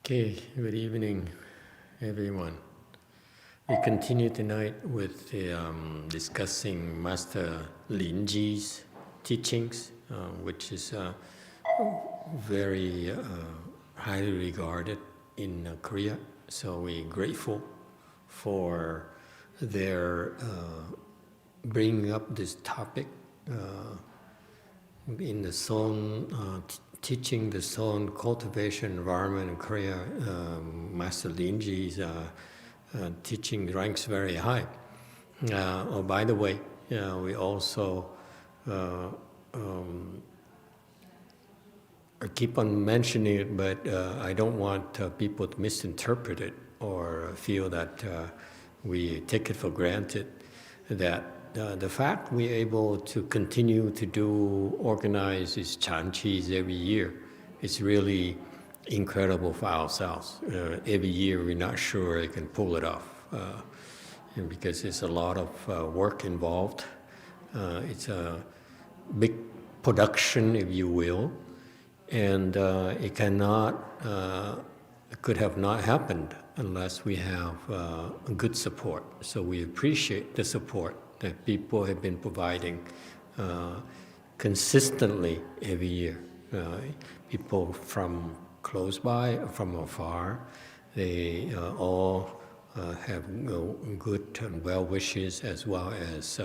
Okay, good evening, everyone. We continue tonight with discussing Master LinJi's teachings, which is very highly regarded in Korea. So we're grateful for their bringing up this topic in the zone. Teaching the zone cultivation environment in Korea, Master LinJi's teaching ranks very high. Oh, by the way, we also I keep on mentioning it, but I don't want people to misinterpret it or feel that we take it for granted that the fact we're able to continue to organize these chanchis every year is really incredible for ourselves. Every year we're not sure I can pull it off, and because there's a lot of work involved. It's a big production, if you will, and it could have not happened unless we have good support. So we appreciate the support that people have been providing consistently every year. People from close by, from afar, they all have good and well wishes as well as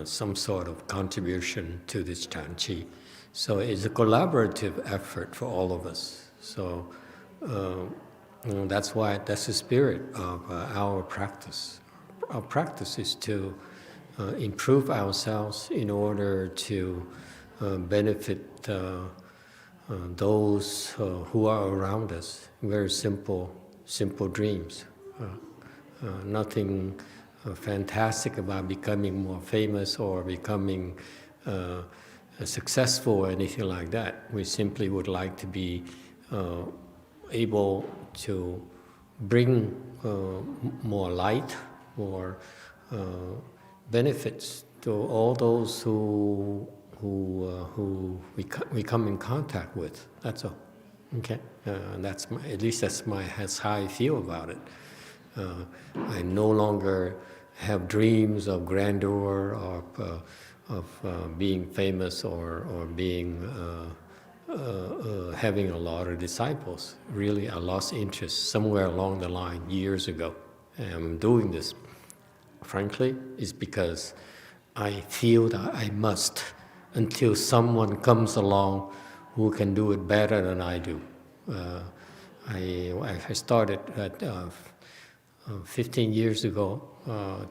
some sort of contribution to this chanchi. So it's a collaborative effort for all of us. So that's the spirit of our practice. Our practice is to improve ourselves in order to benefit those who are around us. Very simple dreams. Nothing fantastic about becoming more famous or becoming successful or anything like that. We simply would like to be able to bring more light, more benefits to all those who we come in contact with. That's all. Okay, that's how I feel about it. I no longer have dreams of grandeur or of being famous or being having a lot of disciples. Really, I lost interest somewhere along the line years ago. I'm doing this, frankly, is because I feel that I must until someone comes along who can do it better than I do. I started at 15 years ago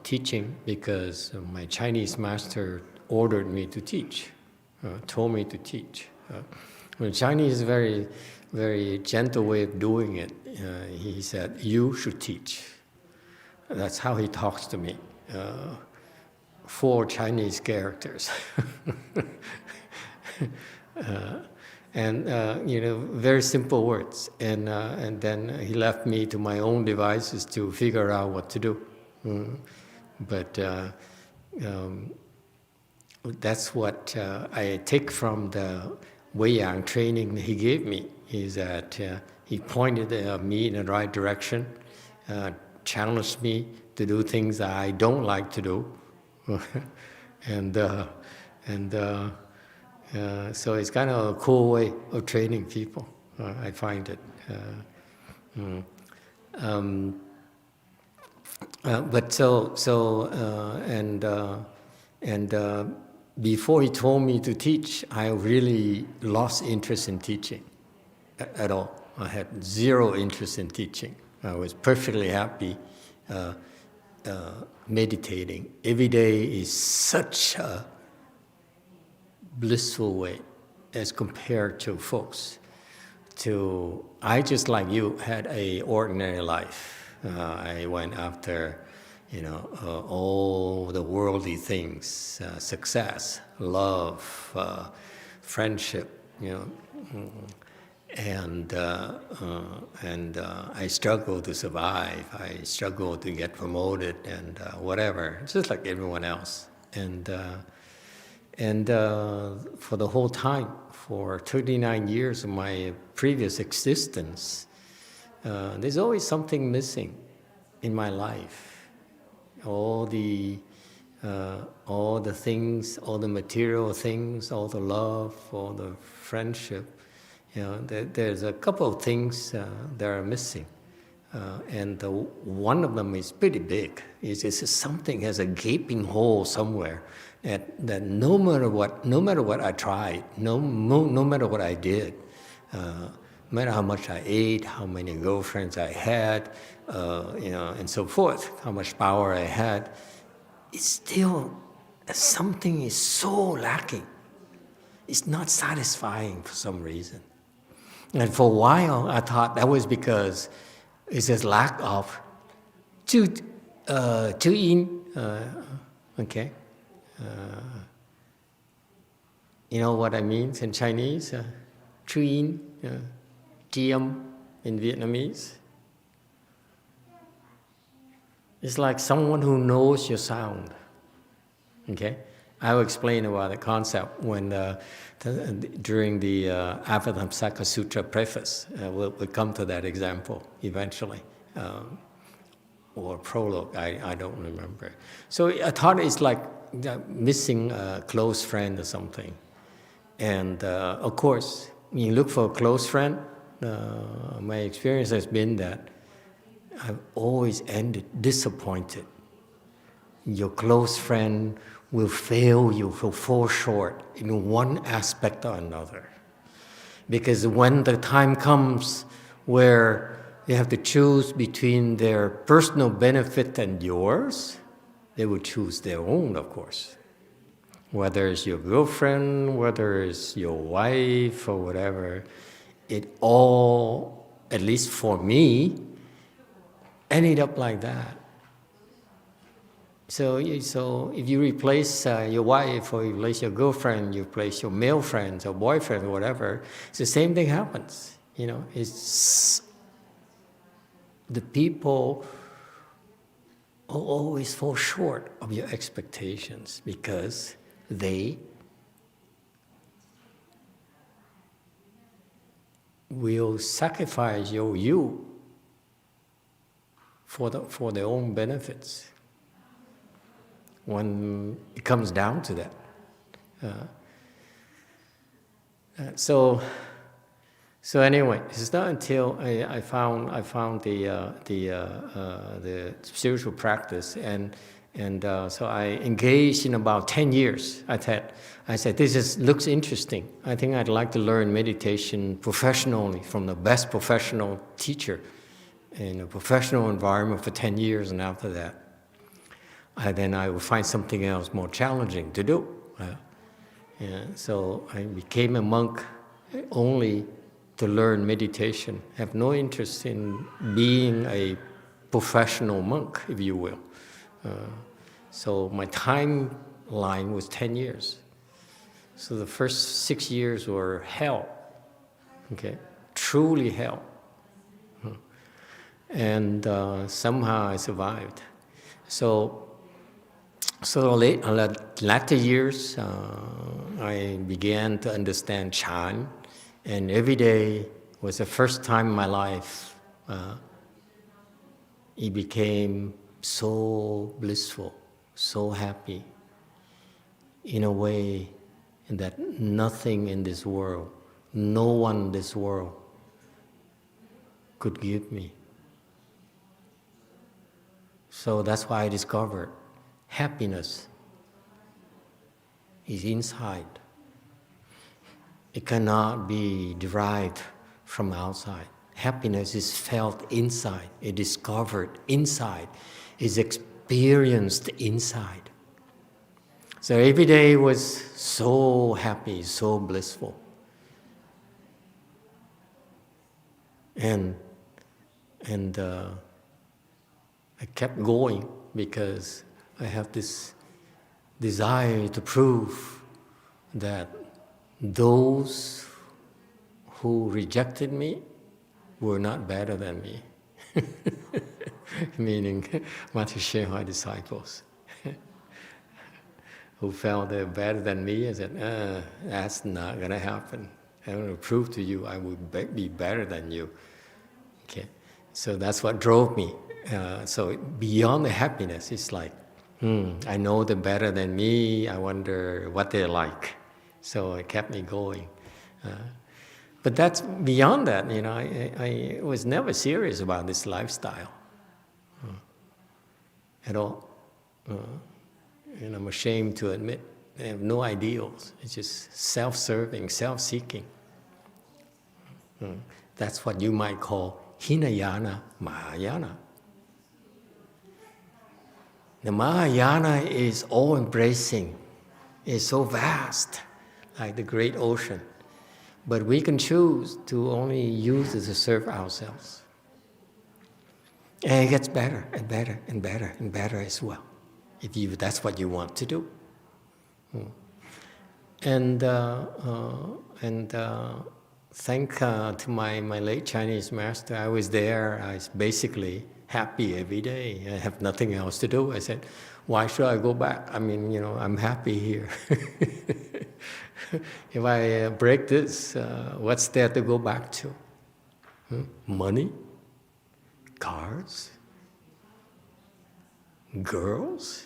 teaching because my Chinese master ordered me to teach, told me to teach. Chinese is a very, very gentle way of doing it. He said, "You should teach." That's how he talks to me. 4 Chinese characters. And very simple words. And then he left me to my own devices to figure out what to do. But that's what I take from the Weiyang training he gave me, is that he pointed me in the right direction, challenged me to do things that I don't like to do. So it's kind of a cool way of training people. I find it. Before he told me to teach, I really lost interest in teaching at all. I had zero interest in teaching. I was perfectly happy meditating. Every day is such a blissful way as compared to folks. I just like you had an ordinary life. I went after, all the worldly things, success, love, friendship, and I struggled to survive. I struggled to get promoted and whatever, just like everyone else. And for the whole time, for 39 years of my previous existence, there's always something missing in my life. All the things, all the material things, all the love, all the friendship, there's a couple of things that are missing. And one of them is pretty big. It's something has a gaping hole somewhere that no matter what I tried, no matter what I did, no matter how much I ate, how many girlfriends I had, and so forth, how much power I had, it's still something is so lacking. It's not satisfying for some reason. And for a while, I thought that was because it's a lack of two yin. Okay, you know what I mean in Chinese? Two yin, tiam in Vietnamese. It's like someone who knows your sound. Okay, I will explain about the concept when during the Avatamsaka Sutra preface. We'll come to that example eventually, or prologue. I don't remember. So I thought it's like missing a close friend or something. And of course, when you look for a close friend, my experience has been that I've always ended disappointed. Your close friend will fail you, will fall short in one aspect or another. Because when the time comes where you have to choose between their personal benefit and yours, they will choose their own, of course. Whether it's your girlfriend, whether it's your wife or whatever, it all, at least for me, ended up like that. So if you replace your wife or you replace your girlfriend, you replace your male friends or boyfriend or whatever, it's the same thing happens. It's the people always fall short of your expectations because they will sacrifice you for their own benefits. When it comes down to that, so anyway, it's not until I found the spiritual practice, and so I engaged in about 10 years. I said this looks interesting. I think I'd like to learn meditation professionally from the best professional teacher in a professional environment for 10 years, and after that, then I will find something else more challenging to do. So I became a monk only to learn meditation. I have no interest in being a professional monk, if you will. So my timeline was 10 years. So the first 6 years were hell, okay, truly hell. And somehow I survived. So latter years, I began to understand Chan, and every day was the first time in my life it became so blissful, so happy, in a way that nothing in this world, no one in this world could give me. So that's why I discovered happiness is inside. It cannot be derived from outside. Happiness is felt inside, it's discovered inside, it's experienced inside. So every day was so happy, so blissful. And I kept going because I have this desire to prove that those who rejected me were not better than me. Meaning Master Shenhua disciples who felt they're better than me. I said, that's not going to happen. I'm going to prove to you I will be better than you. Okay. So that's what drove me. So beyond the happiness, it's like, I know them better than me. I wonder what they're like. So it kept me going. But that's beyond that. I was never serious about this lifestyle at all. And I'm ashamed to admit I have no ideals. It's just self-serving, self-seeking. That's what you might call Hinayana, Mahayana. The Mahayana is all-embracing. It's so vast, like the great ocean. But we can choose to only use it to serve ourselves. And it gets better and better and better and better as well, if that's what you want to do. And thank to my late Chinese master, I was there. I was basically happy every day. I have nothing else to do. I said, why should I go back? I mean, I'm happy here. If I break this, what's there to go back to? Money? Cars? Girls?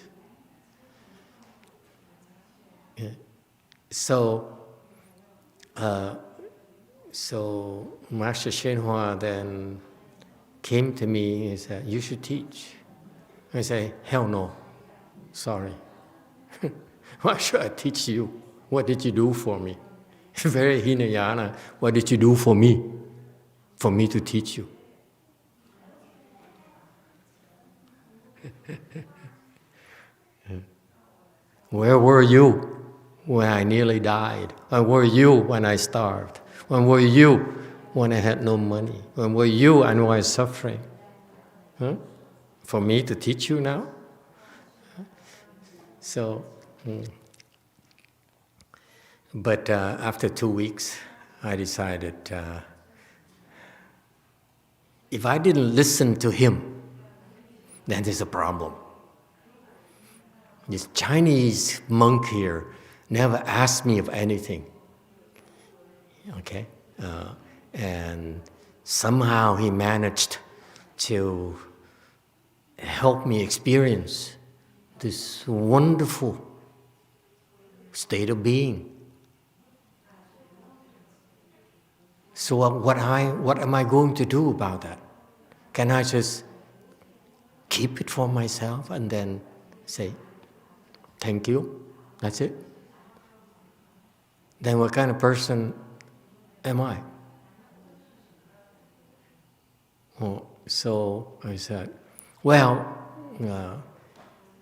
Yeah. So Master YongHua then came to me and said, you should teach. I say, hell no, sorry. Why should I teach you? What did you do for me? Very Hinayana, what did you do for me to teach you? Where were you when I nearly died? Where were you when I starved? When were you when I had no money? When were you and I was suffering? For me to teach you now? So, but after 2 weeks, I decided if I didn't listen to him, then there's a problem. This Chinese monk here never asked me of anything. Okay? And somehow he managed to help me experience this wonderful state of being. So what am I going to do about that? Can I just keep it for myself and then say, thank you, that's it? Then what kind of person am I? So I said, well,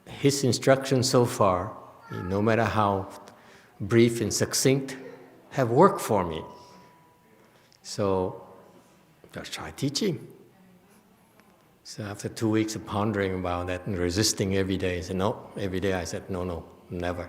his instructions so far, no matter how brief and succinct, have worked for me. So let's try teaching. So after 2 weeks of pondering about that and resisting every day, I said, no. Every day I said, no, never.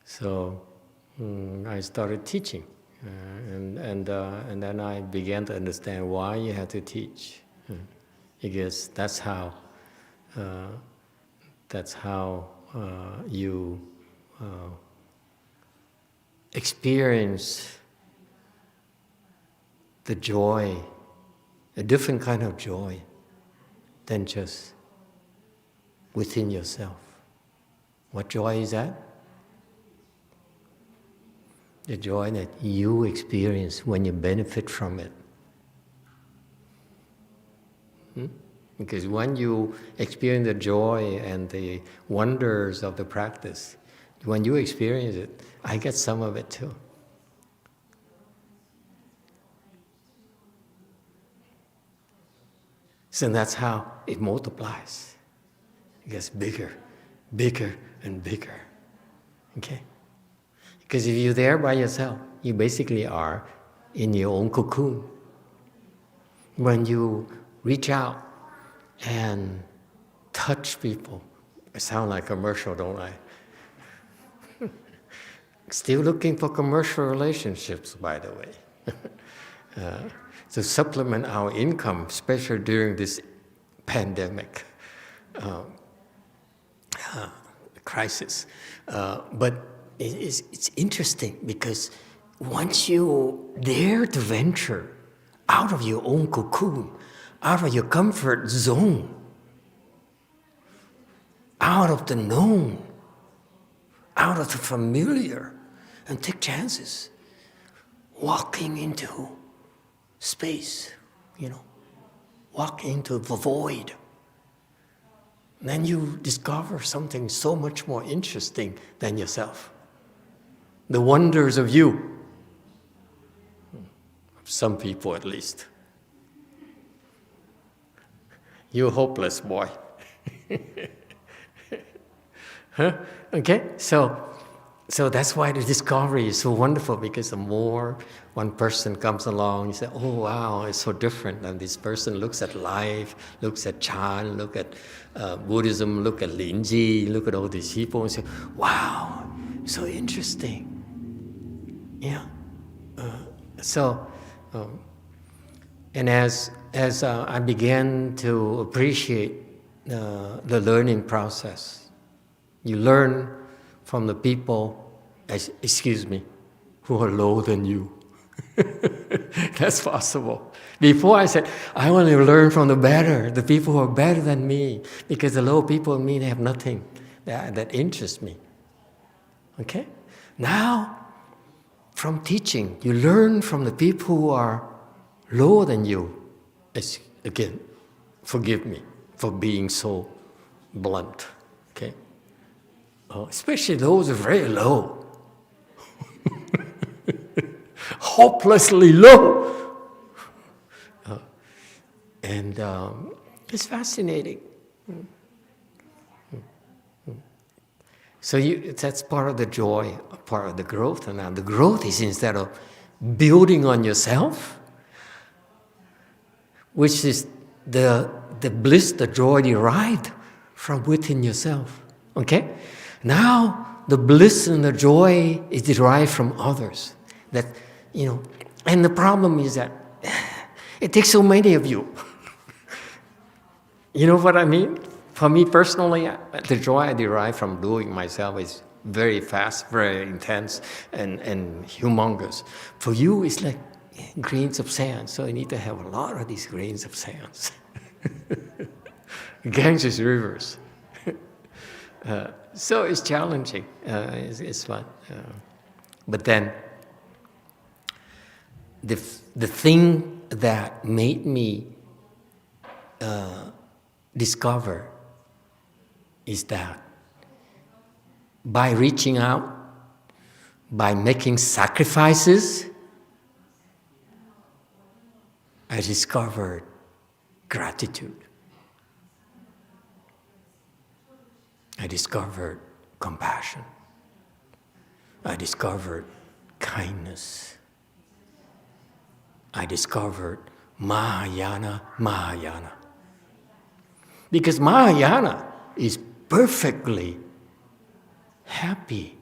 So I started teaching, and then I began to understand why you had to teach, because that's how you experience the joy, a different kind of joy than just within yourself. What joy is that? The joy that you experience when you benefit from it. Because when you experience the joy and the wonders of the practice, when you experience it, I get some of it too. So that's how it multiplies. It gets bigger, bigger, and bigger. Okay? Because if you're there by yourself, you basically are in your own cocoon. When you reach out and touch people, I sound like a commercial, don't I? Still looking for commercial relationships, by the way. to supplement our income, especially during this pandemic crisis. But it's interesting because once you dare to venture out of your own cocoon, out of your comfort zone, out of the known, out of the familiar, and take chances, walking into space, walk into the void. Then you discover something so much more interesting than yourself. The wonders of you. Some people at least. You're a hopeless boy. Huh? Okay? So that's why the discovery is so wonderful, because the more one person comes along, you say, oh wow, it's so different. And this person looks at life, looks at Chan, look at Buddhism, look at LinJi, look at all these people and say, wow, so interesting. Yeah. And as I began to appreciate the learning process, you learn from the people, who are lower than you. That's possible. Before I said, I want to learn from the people who are better than me, because the low people in me, they have nothing that interests me. Okay? Now, from teaching, you learn from the people who are lower than you. Again, forgive me for being so blunt. Okay? Especially those who are very low. Hopelessly low. And it's fascinating. So that's part of the joy, part of the growth. And now the growth is, instead of building on yourself, which is the bliss, the joy derived from within yourself. Okay? Now the bliss and the joy is derived from others. That, and the problem is that it takes so many of you. You know what I mean? For me personally, the joy I derive from doing myself is very fast, very intense, and humongous. For you, it's like grains of sand, so you need to have a lot of these grains of sand. Ganges rivers. So it's challenging. It's fun. But then, the thing that made me discover is that by reaching out, by making sacrifices, I discovered gratitude. I discovered compassion. I discovered kindness. I discovered Mahayana. Because Mahayana is perfectly happy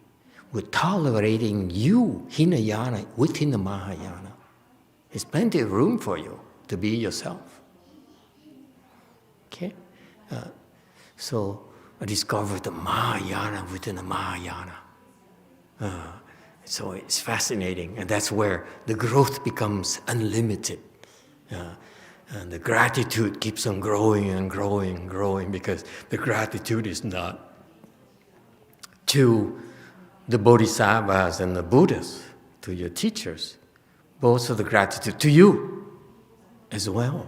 with tolerating you, Hinayana, within the Mahayana. There's plenty of room for you to be yourself. Okay? So I discovered the Mahayana within the Mahayana. So it's fascinating, and that's where the growth becomes unlimited. And the gratitude keeps on growing and growing and growing, because the gratitude is not to the Bodhisattvas and the Buddhas, to your teachers, but also the gratitude to you as well.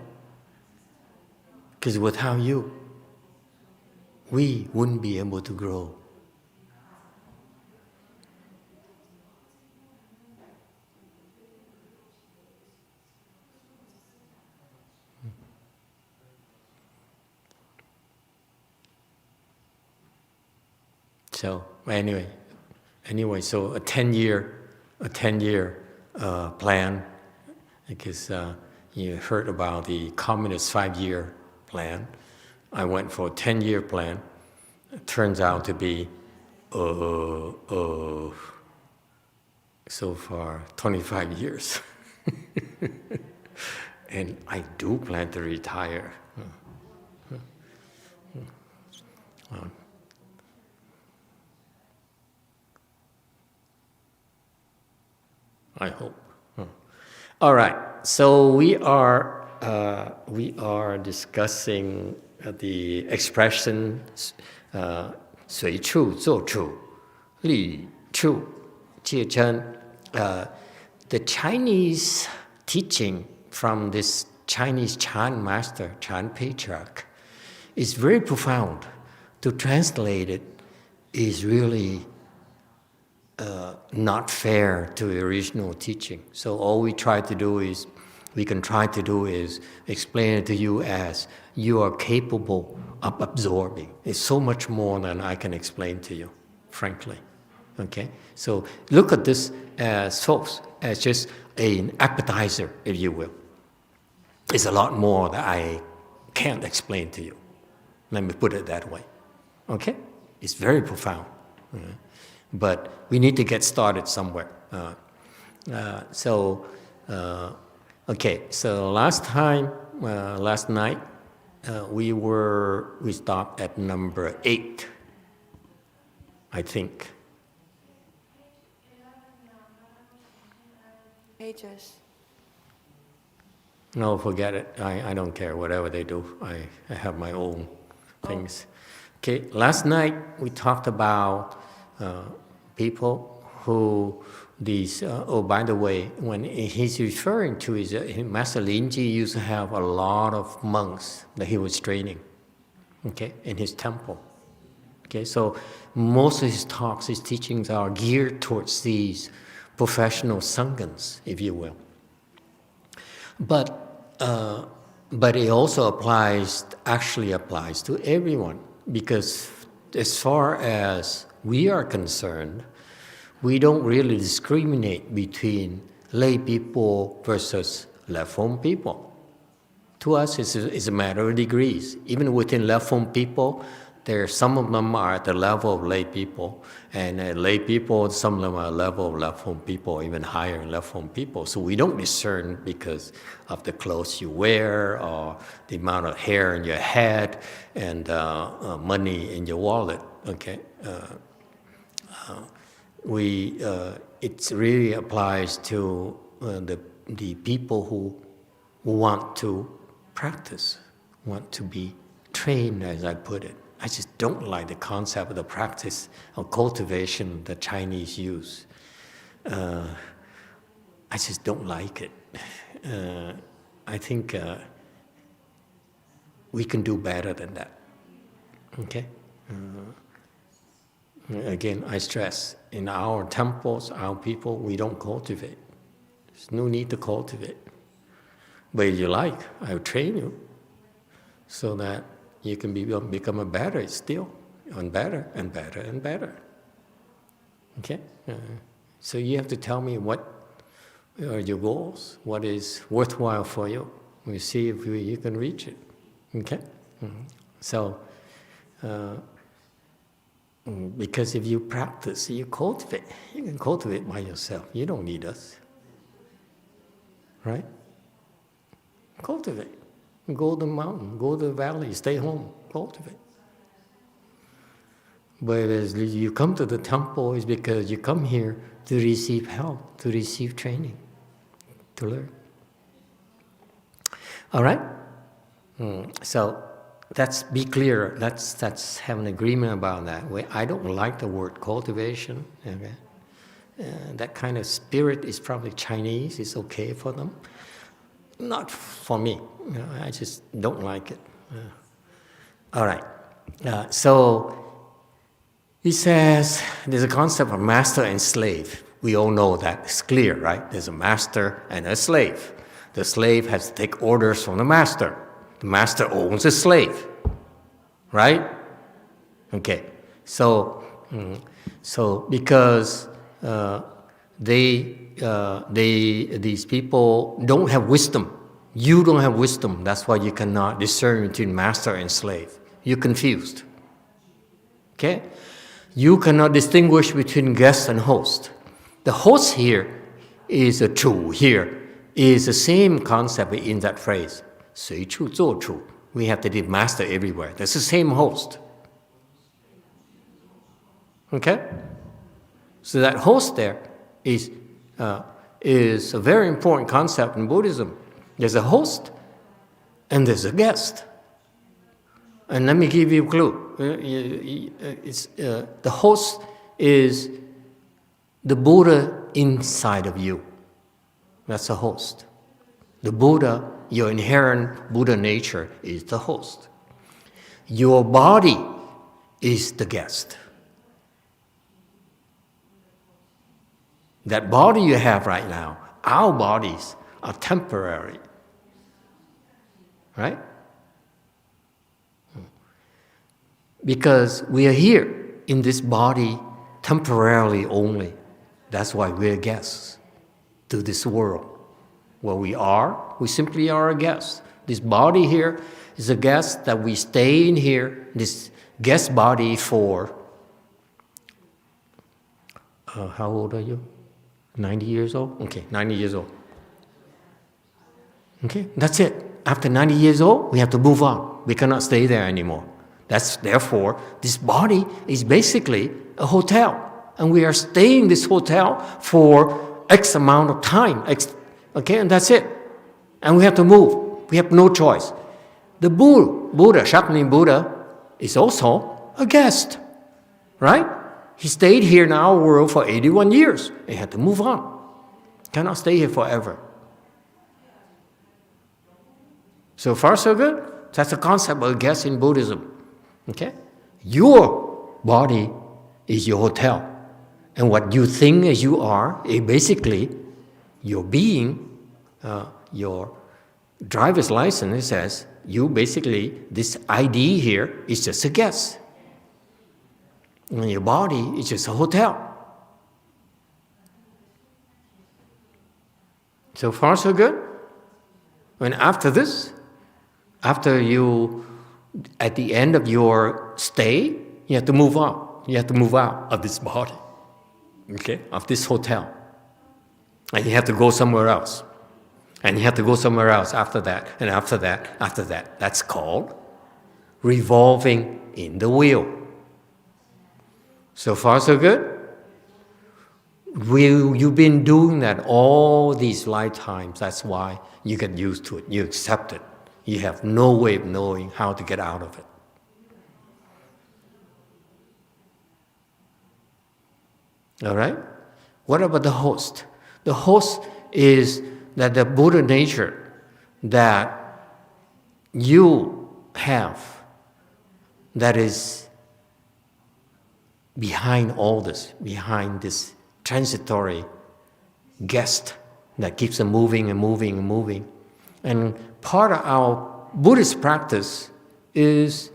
Because without you, we wouldn't be able to grow. So anyway, so a 10-year plan, because you heard about the Communist 5-year plan. I went for a 10-year plan. It turns out to be so far 25 years. And I do plan to retire. I hope. All right. So we are discussing the expression 随处做处, 立处戒称. The Chinese teaching from this Chinese Chan master, Chan patriarch, is very profound. To translate it is really not fair to the original teaching. So all we can try to do is explain it to you as you are capable of absorbing. It's so much more than I can explain to you, frankly. Okay? So look at this as folks, as just an appetizer, if you will. It's a lot more that I can't explain to you. Let me put it that way. Okay? It's very profound. But we need to get started somewhere. Okay, so last night, we stopped at number 8, I think. Pages. No, forget it. I don't care, whatever they do. I have my own things. Okay, last night we talked about people who by the way, when he's referring to his Master LinJi used to have a lot of monks that he was training, okay, in his temple. Okay, so most of his talks, his teachings are geared towards these professional sanghas, if you will. But it also applies to everyone, because as far as we are concerned, we don't really discriminate between lay people versus left-form people. To us, it's a matter of degrees. Even within left-form people, some of them are at the level of lay people, and lay people, some of them are level of left-form people, even higher than left-form people. So we don't discern because of the clothes you wear, or the amount of hair in your head, and money in your wallet. Okay. It really applies to the people who want to practice, want to be trained, as I put it. I just don't like the concept of the practice of cultivation the Chinese use. I just don't like it. I think we can do better than that. Okay? Again, I stress, in our temples, our people, we don't cultivate. There's no need to cultivate. But if you like, I'll train you so that you can become a better still, and better and better and better. Okay? So you have to tell me what are your goals, what is worthwhile for you. We see if you can reach it. Okay? So, because if you practice, you cultivate. You can cultivate by yourself. You don't need us. Right? Cultivate. Go to the mountain, go to the valley, stay home, cultivate. But as you come to the temple, it's because you come here to receive help, to receive training, to learn. All right? So let's be clear. Let's have an agreement about that. I don't like the word cultivation. Okay? That kind of spirit is probably Chinese. It's okay for them. Not for me. I just don't like it. All right. So he says there's a concept of master and slave. We all know that. It's clear, right? There's a master and a slave. The slave has to take orders from the master. The master owns the slave. Right? Okay. So because these people don't have wisdom. You don't have wisdom. That's why you cannot discern between master and slave. You're confused. Okay? You cannot distinguish between guest and host. The host here is a chu here. is the same concept in that phrase. 随处作处. We have to master everywhere. That's the same host. Okay? So that host there is a very important concept in Buddhism. There's a host and there's a guest. And let me give you a clue. The host is the Buddha inside of you. That's the host. The Buddha, your inherent Buddha nature, is the host. Your body is the guest. That body you have right now, our bodies are temporary. Right? Because we are here in this body temporarily only. That's why we're guests to this world. Where we simply are a guest. This body here is a guest that we stay in here, this guest body for, how old are you? 90 years old? Okay, 90 years old. Okay, that's it. After 90 years old, we have to move on. We cannot stay there anymore. Therefore, this body is basically a hotel. And we are staying in this hotel for X amount of time. Okay, and that's it. And we have to move. We have no choice. The Buddha, Shakyamuni Buddha, is also a guest. Right? He stayed here in our world for 81 years. He had to move on. Cannot stay here forever. So far, so good. That's the concept of a guest in Buddhism. Okay? Your body is your hotel. And what you think as you are is basically your being, your driver's license says, you basically, this ID here is just a guest. And your body is just a hotel. So far, so good. And after this, after you, at the end of your stay, you have to move on. You have to move out of this body, okay, of this hotel. And you have to go somewhere else. And you have to go somewhere else after that, and after that, after that. That's called revolving in the wheel. So far, so good? You've been doing that all these lifetimes. That's why you get used to it. You accept it. You have no way of knowing how to get out of it. All right? What about the host? The host is that the Buddha nature that you have that is behind all this, behind this transitory guest that keeps on moving and moving and moving. And part of our Buddhist practice is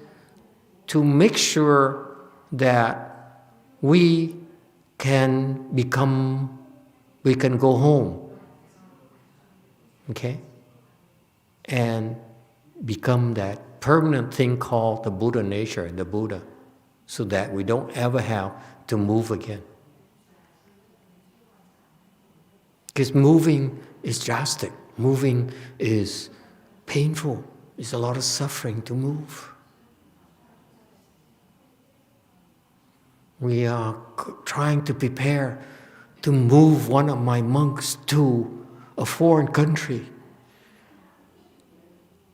to make sure that we can go home, okay? And become that permanent thing called the Buddha nature, the Buddha, so that we don't ever have to move again. Because moving is drastic. Moving is painful. It's a lot of suffering to move. We are trying to prepare to move one of my monks to a foreign country.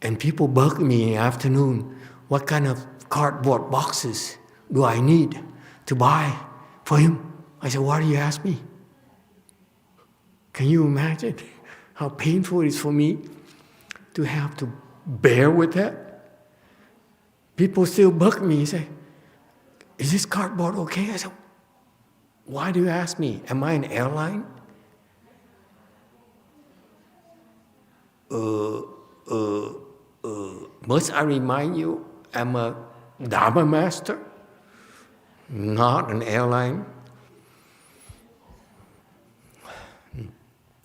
And people bug me in the afternoon, what kind of cardboard boxes do I need to buy for him? I said, why do you ask me? Can you imagine how painful it is for me to have to bear with that? People still bug me and say, is this cardboard okay? I said, why do you ask me? Am I an airline? Must I remind you, I'm a Dharma master, not an airline.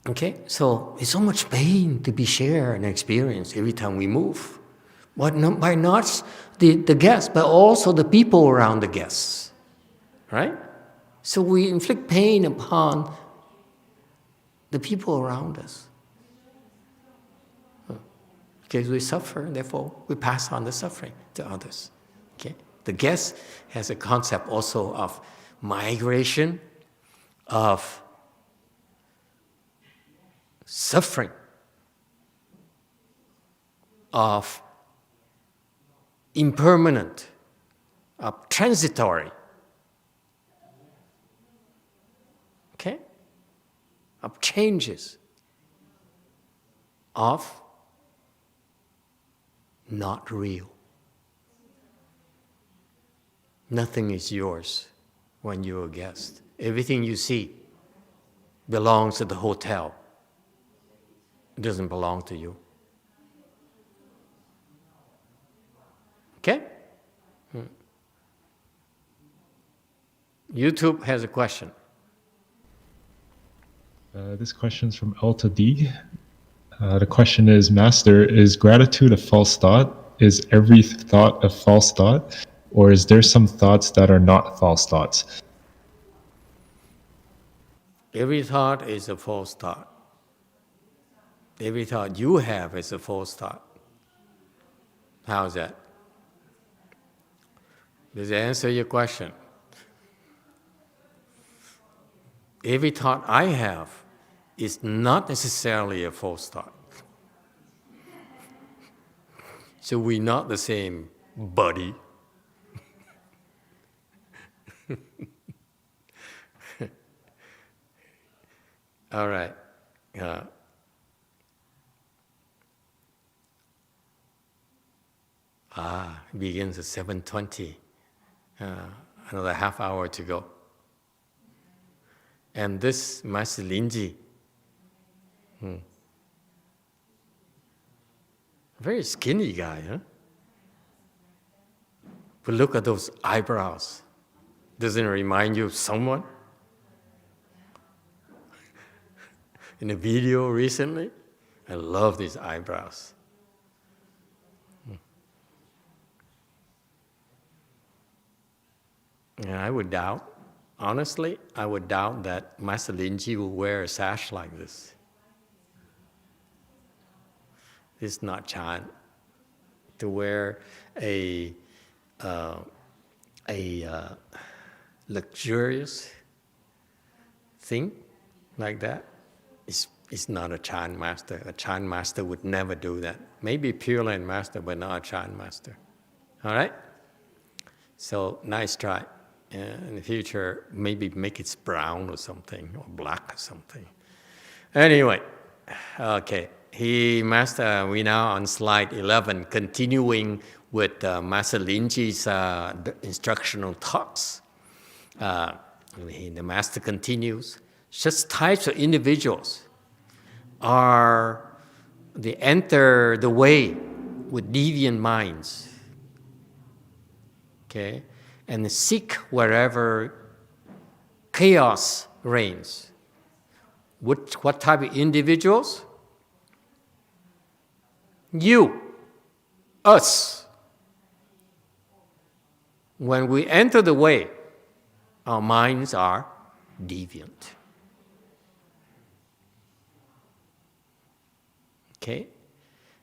Okay, so it's so much pain to be shared and experienced every time we move. But by not the guests, but also the people around the guests, right? So we inflict pain upon the people around us. Because we suffer, therefore we pass on the suffering to others. Okay? The guest has a concept also of migration, of suffering, of impermanent, of transitory, okay, of changes, of not real. Nothing is yours when you're a guest. Everything you see belongs to the hotel. It doesn't belong to you. Okay? YouTube has a question. This question is from Alta D. The question is, Master, is gratitude a false thought? Is every thought a false thought? Or is there some thoughts that are not false thoughts? Every thought is a false thought. Every thought you have is a false thought. How's that? Does that answer your question? Every thought I have is not necessarily a false thought. So we're not the same buddy. All right. It begins at 7:20. Another half hour to go. And this Master LinJi, very skinny guy, huh? But look at those eyebrows. Doesn't it remind you of someone? In a video recently, I love these eyebrows. And I would doubt, honestly, I would doubt that Master LinJi will wear a sash like this. It's not Chan to wear a luxurious thing like that. It's not a Chan master. A Chan master would never do that. Maybe Pure Land master, but not a Chan master. All right? So nice try. In the future, maybe make it brown or something, or black or something. Anyway, okay. We now on slide 11, continuing with Master LinJi's instructional talks. The Master continues, such types of individuals they enter the way with deviant minds, okay, and seek wherever chaos reigns. What type of individuals? You, us. When we enter the way, our minds are deviant. Okay?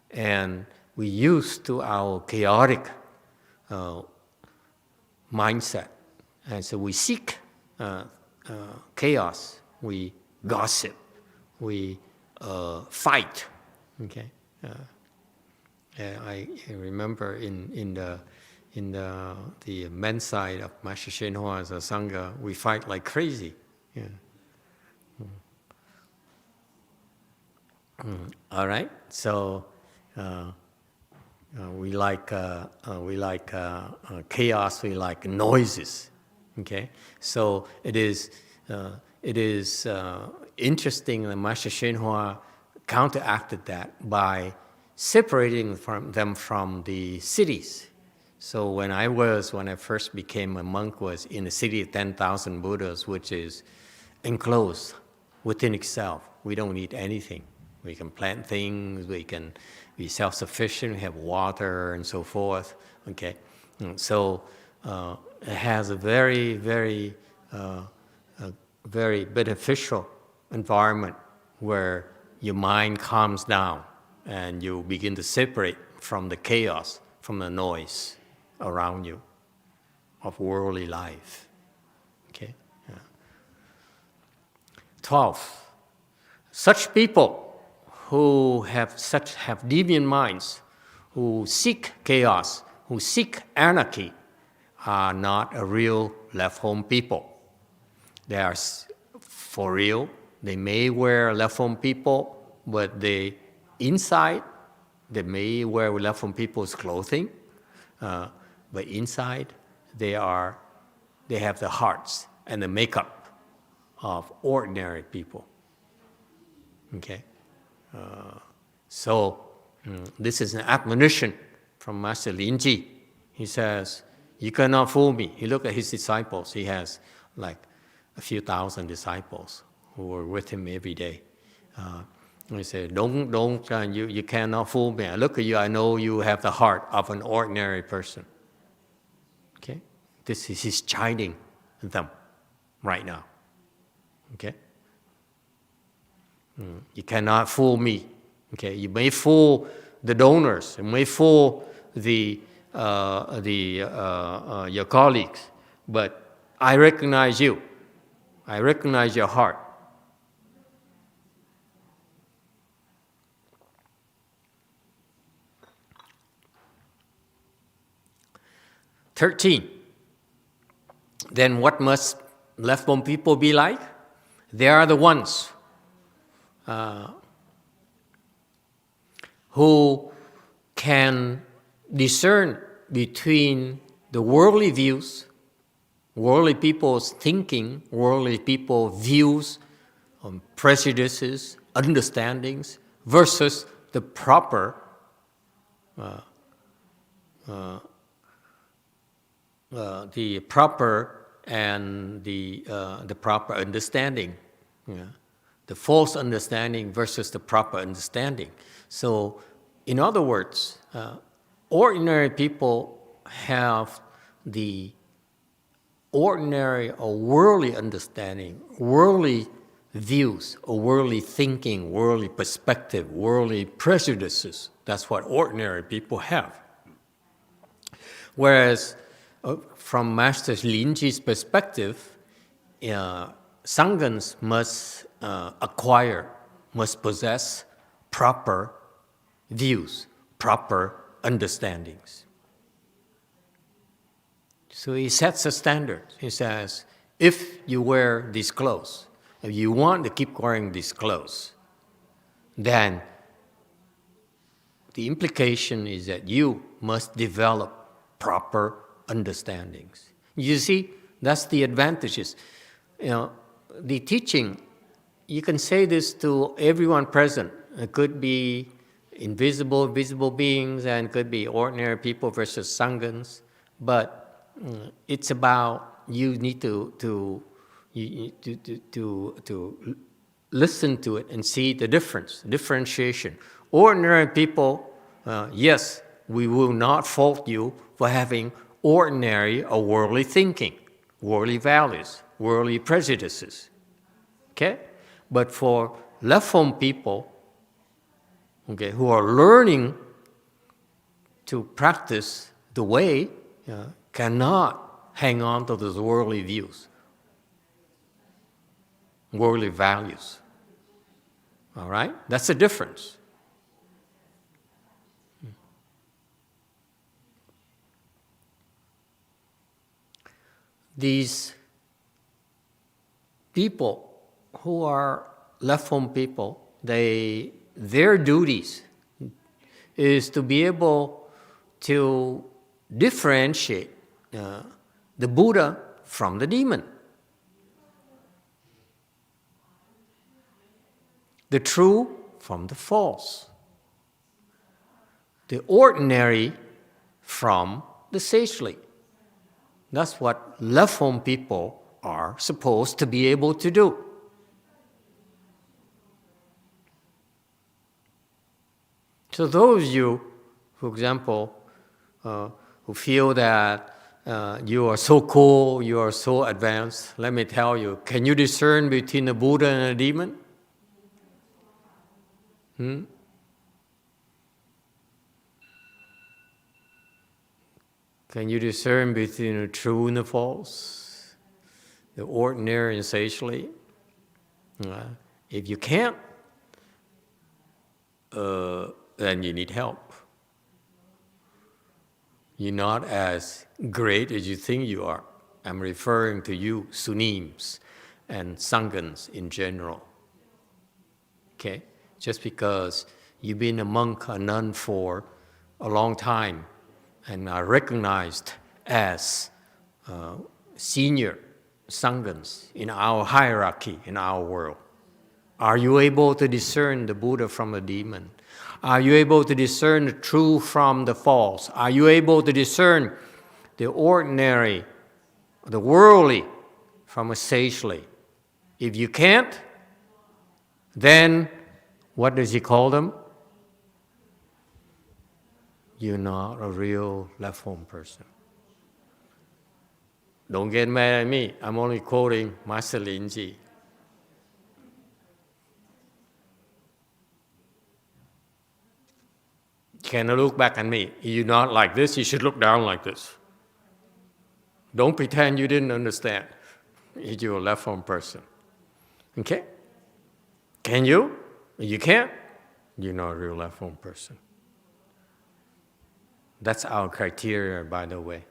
And we used to our chaotic mindset. And so we seek chaos, we gossip, we fight. Okay? I remember in the men's side of Master Shenhua's Sangha, we fight like crazy. Yeah. All right. So we like chaos. We like noises. Okay. So it is interesting that Master Shenhua counteracted that by separating them from the cities. So when I first became a monk, was in a city of 10,000 Buddhas, which is enclosed within itself. We don't need anything. We can plant things, we can be self-sufficient, we have water and so forth. Okay, so it has a very, very, very beneficial environment where your mind calms down and you begin to separate from the chaos, from the noise around you of worldly life. Okay? Yeah. 12. Such people who have deviant minds, who seek chaos, who seek anarchy, are not a real left-home people. They are for real. They may wear left-home people, but inside, they may wear left-home people's clothing, but inside, they have the hearts and the makeup of ordinary people. Okay, this is an admonition from Master LinJi. He says, "You cannot fool me." He looked at his disciples. He has like a few thousand disciples who were with him every day. He said, you cannot fool me. I look at you, I know you have the heart of an ordinary person. Okay? This is his chiding them right now. Okay? You cannot fool me. Okay? You may fool the donors, you may fool your colleagues, but I recognize you. I recognize your heart. "13. Then what must left-home people be like? They are the ones who can discern between the worldly views, worldly people's thinking, worldly people's views, prejudices, understandings, versus the proper and the proper understanding, the false understanding versus the proper understanding." So, in other words, ordinary people have the ordinary or worldly understanding, worldly views, or worldly thinking, worldly perspective, worldly prejudices. That's what ordinary people have. Whereas, from Master LinJi's perspective, Sanghas must must possess proper views, proper understandings. So he sets a standard. He says, if you wear these clothes, if you want to keep wearing these clothes, then the implication is that you must develop proper understandings. You see, that's the advantages. The teaching, you can say this to everyone present. It could be invisible, visible beings, and could be ordinary people versus Sanghas. But it's about you need to listen to it and see the differentiation. Ordinary people, yes, we will not fault you for having ordinary or worldly thinking, worldly values, worldly prejudices. Okay? But for left-home people, okay, who are learning to practice the way, cannot hang on to those worldly views, worldly values. All right? That's the difference. These people who are left-home people, their duties is to be able to differentiate the Buddha from the demon, the true from the false, the ordinary from the sagely. That's what left-home people are supposed to be able to do. So those of you, for example, who feel that you are so cool, you are so advanced, let me tell you, can you discern between a Buddha and a demon? Can you discern between the true and the false, the ordinary and sagely? If you can't, then you need help. You're not as great as you think you are. I'm referring to you, Sunims and Sanghas in general. Okay? Just because you've been a monk, a nun for a long time and are recognized as senior Sanghas in our hierarchy, in our world. Are you able to discern the Buddha from the demon? Are you able to discern the true from the false? Are you able to discern the ordinary, the worldly from a sagely? If you can't, then what does he call them? You're not a real left-home person. Don't get mad at me. I'm only quoting Master LinJi. You cannot look back at me. You're not like this, you should look down like this. Don't pretend you didn't understand. You're a left-home person. Okay? Can you? You can't? You're not a real left-home person. That's our criteria, by the way.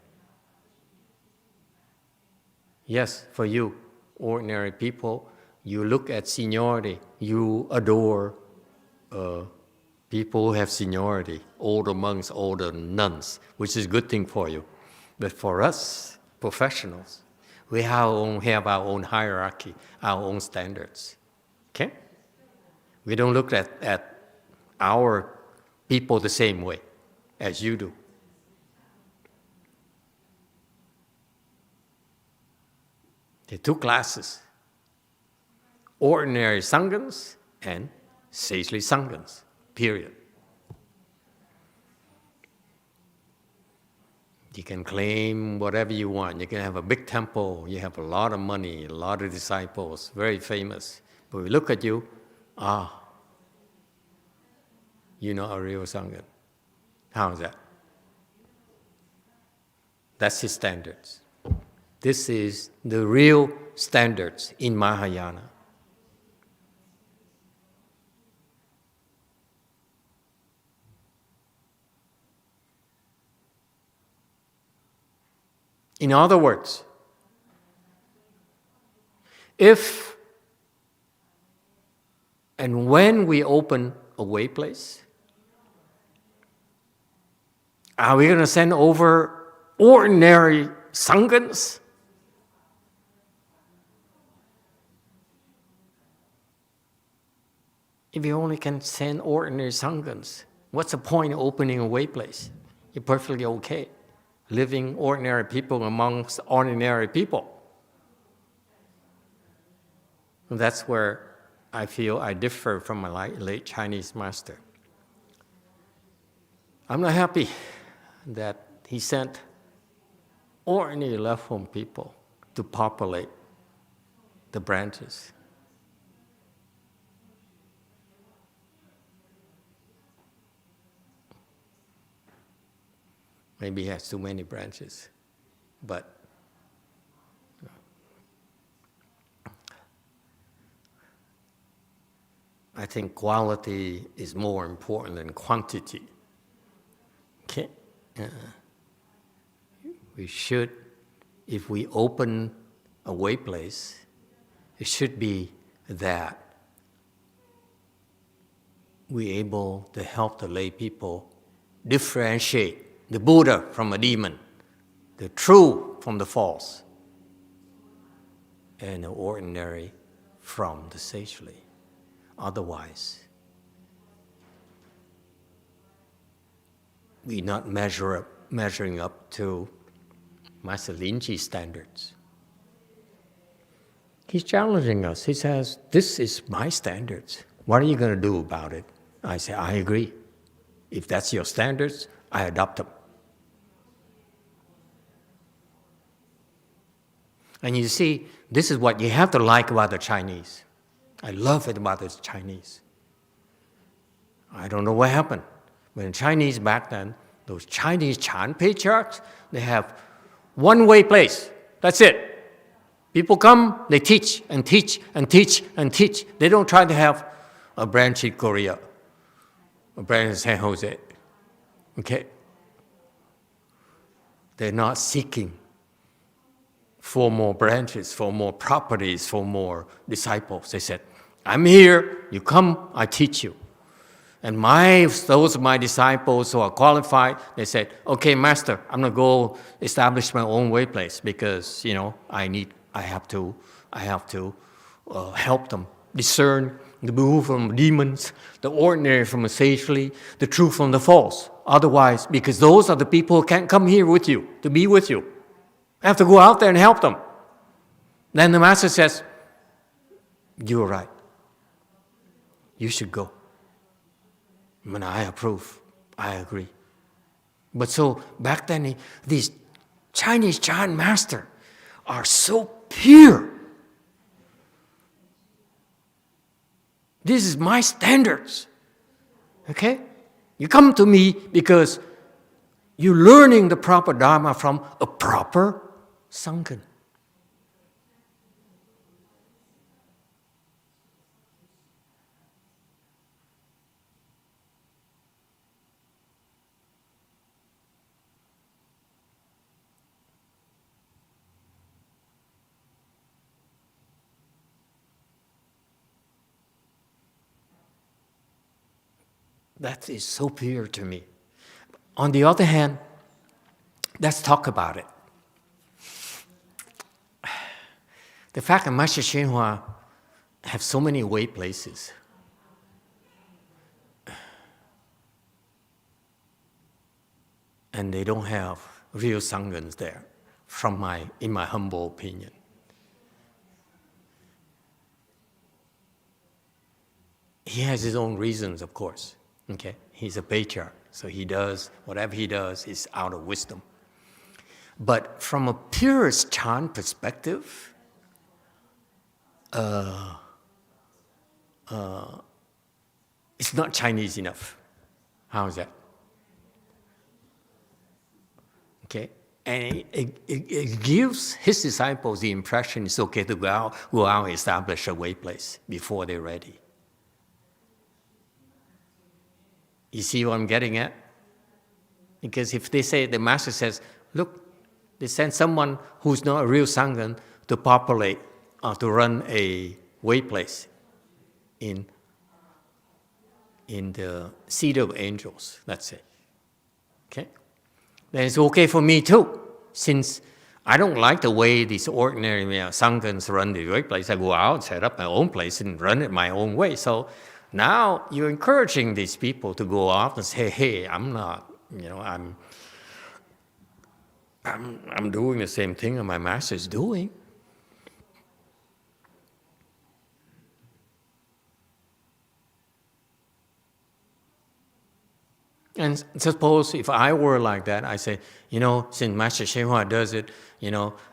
Yes, for you, ordinary people, you look at seniority. You adore people who have seniority, older monks, older nuns, which is a good thing for you. But for us, professionals, we have our own hierarchy, our own standards. Okay? We don't look at our people the same way as you do. There are two classes, ordinary Sanghas and sagely Sanghas, period. You can claim whatever you want. You can have a big temple, you have a lot of money, a lot of disciples, very famous. But we look at you, you're not a real Sangha. How is that? That's his standards. This is the real standards in Mahayana. In other words, if and when we open a way place, are we going to send over ordinary Sanghas? If you only can send ordinary Sanghas, what's the point of opening a way place? You're perfectly okay living ordinary people amongst ordinary people. And that's where I feel I differ from my late Chinese master. I'm not happy that he sent ordinary left-home people to populate the branches. Maybe he has too many branches, but I think quality is more important than quantity. Okay? We should, if we open a way place, it should be that we're able to help the lay people differentiate the Buddha from a demon, the true from the false, and the ordinary from the sagely. Otherwise, we're not measuring up to Master LinJi's standards. He's challenging us. He says, this is my standards. What are you going to do about it? I say, I agree. If that's your standards, I adopt them. And you see, this is what you have to like about the Chinese. I love it about the Chinese. I don't know what happened. When the Chinese back then, Those Chinese Chan patriarchs, they have one-way place. That's it. People come, they teach and teach and teach and teach. They don't try to have a branch in Korea, a branch in San Jose. Okay? They're not seeking for more branches, for more properties, for more disciples. They said, I'm here, you come, I teach you. And those of my disciples who are qualified, they said, okay, master, I'm going to go establish my own way place because, I have to help them discern the blue from demons, the ordinary from the sagely, the true from the false. Otherwise, because those are the people who can't come here with you, to be with you. I have to go out there and help them. Then the master says, you're right. You should go. When I approve, I agree. But so back then, these Chinese Chan masters are so pure. This is my standards. Okay? You come to me because you're learning the proper Dharma from a proper Sangha. That is so pure to me. On the other hand, let's talk about it. The fact that Master YongHua have so many way places, and they don't have real sanghas there, in my humble opinion. He has his own reasons, of course. Okay, he's a patriarch, so whatever he does is out of wisdom. But from a purist Chan perspective, it's not Chinese enough. How is that? Okay, and it gives his disciples the impression it's okay to go out and establish a way place before they're ready. You see what I'm getting at? Because if they say, the master says, look, they send someone who's not a real Sangha to populate or to run a way place in the seat of angels, let's say. Okay? Then it's okay for me too, since I don't like the way these ordinary Sanghas run the way place. I go out, set up my own place and run it my own way. So now you're encouraging these people to go off and say, hey, I'm not, I'm doing the same thing that my master is doing. And suppose if I were like that, I say, since Master YongHua does it,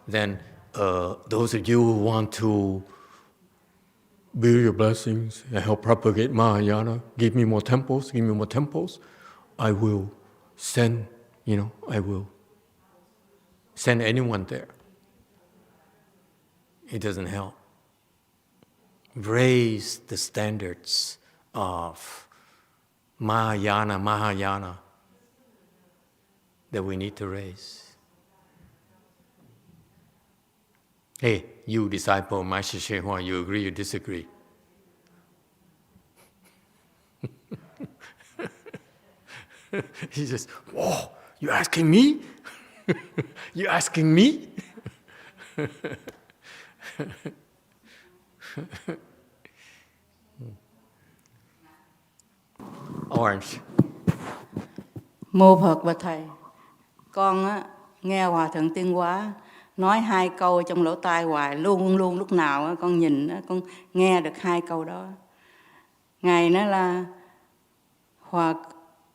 then those of you who want to build your blessings and help propagate Mahayana, give me more temples, I will send anyone there. It doesn't help. Raise the standards of Mahayana that we need to raise. Hey, you disciple of Master YongHua, you agree or disagree? He says, whoa, you asking me? You asking me? Orange. Mô Phật và Thầy, con á, nghe Hòa Thượng Tiên Hóa nói 2 câu trong lỗ tai hoài, luôn luôn lúc nào á, con nhìn á, con nghe được 2 câu đó. Ngài nói là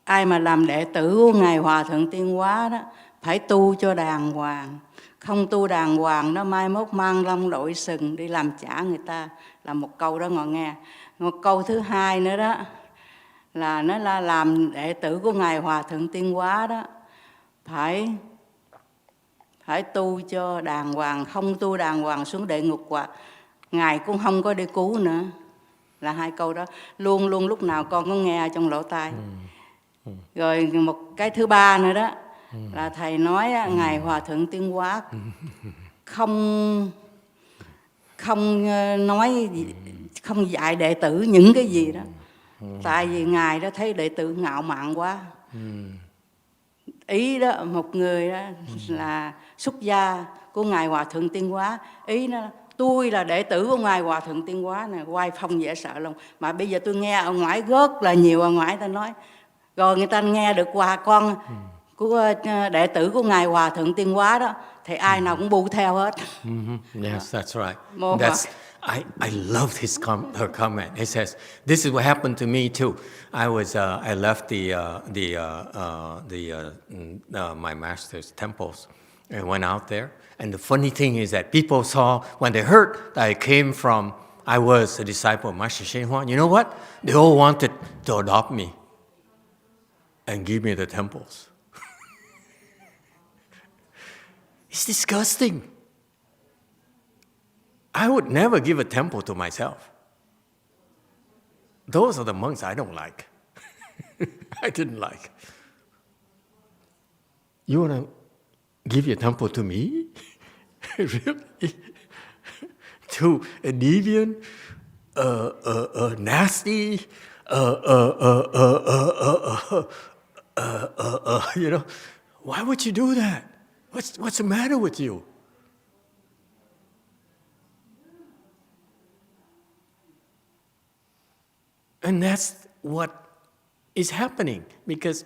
ai mà làm đệ tử của Ngài Hòa Thượng Tiên Hóa đó phải tu cho đàng hoàng. Không tu đàng hoàng đó mai mốt mang lông đội sừng đi làm trả người ta. Là một câu đó ngồi nghe. Một câu thứ hai nữa đó là nó là làm đệ tử của Ngài Hòa Thượng Tiên Hóa đó phải tu cho đàng hoàng, không tu đàng hoàng xuống địa ngục hoặc Ngài cũng không có đi cứu nữa. Là hai câu đó luôn luôn lúc nào con có nghe trong lỗ tai. Rồi một cái thứ ba nữa đó là thầy nói Ngài Hòa Thượng Tiên Hóa không nói không dạy đệ tử những cái gì đó. Tại vì Ngài đó thấy đệ tử ngạo mạn quá. Ý đó một người đó là xuất gia của Ngài Hòa Thượng Tiên Hóa, ý nó tôi là đệ tử của Ngài Hòa Thượng Tiên Hóa này, oai phong dễ sợ luôn. Mà bây giờ tôi nghe ở ngoài rất là nhiều, ở ngoài ta nói rồi người ta nghe được Hòa con của đệ tử của Ngài Hòa Thượng Tiên Hóa đó thì ai nào cũng bu theo hết. Yes, that's right. I love her comment. It says, "This is what happened to me too. I left my master's temples and went out there. And the funny thing is that people saw when they heard that I came from, I was a disciple of Master YongHua. You know what? They all wanted to adopt me and give me the temples. It's disgusting. I would never give a temple to myself. Those are the monks I don't like. I didn't like. You want to give your temple to me? Really? To a deviant, nasty, you know, why would you do that? What's the matter with you? And that's what is happening because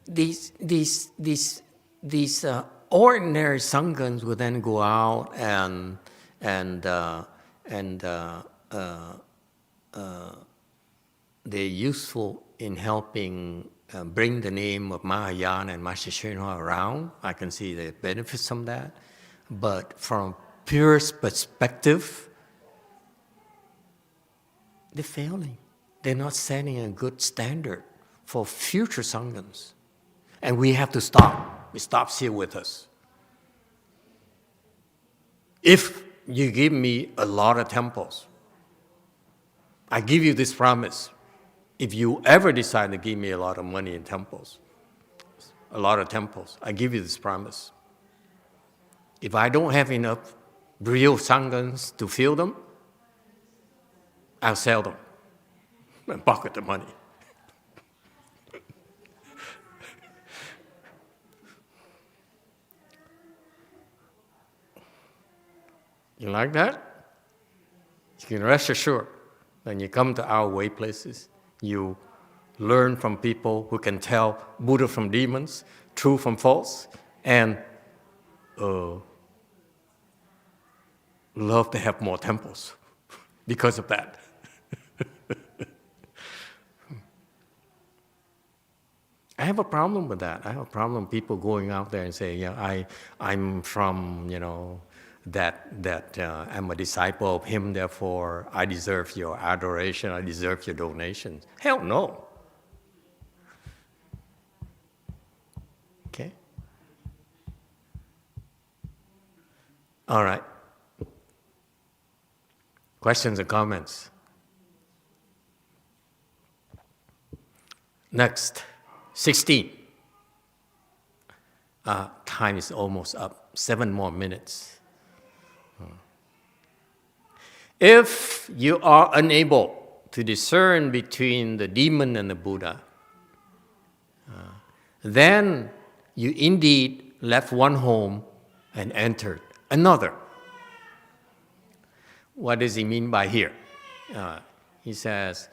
these ordinary sanghas will then go out and they're useful in helping bring the name of Mahayana and Master YongHua around. I can see the benefits from that. But from pure perspective, they're failing. They're not setting a good standard for future sanghas. And we have to stop. It stops here with us. If you give me a lot of temples, I give you this promise. If you ever decide to give me a lot of money in temples, a lot of temples, I give you this promise. If I don't have enough real sanghas to fill them, I'll sell them and pocket the money. You like that? You can rest assured when you come to our way places, you learn from people who can tell Buddha from demons, true from false, and love to have more temples because of that. I have a problem with that. I have a problem with people going out there and saying, I'm from, that I'm a disciple of him, therefore I deserve your adoration, I deserve your donations. Hell no. Okay? All right. Questions or comments? Next, 16. Time is almost up. 7 more minutes. If you are unable to discern between the demon and the Buddha, then you indeed left one home and entered another. What does he mean by here? He says,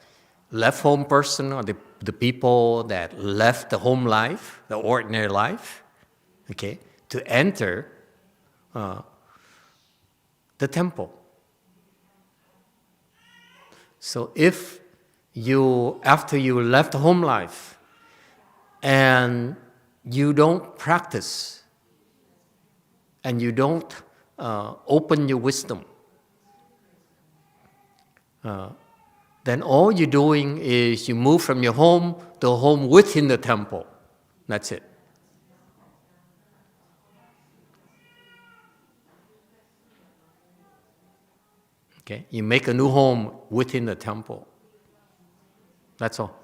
left home person are the people that left the home life, the ordinary life, okay, to enter the temple. So if you, after you left the home life and you don't practice and you don't open your wisdom, then all you're doing is you move from your home to a home within the temple. That's it. Okay? You make a new home within the temple. That's all.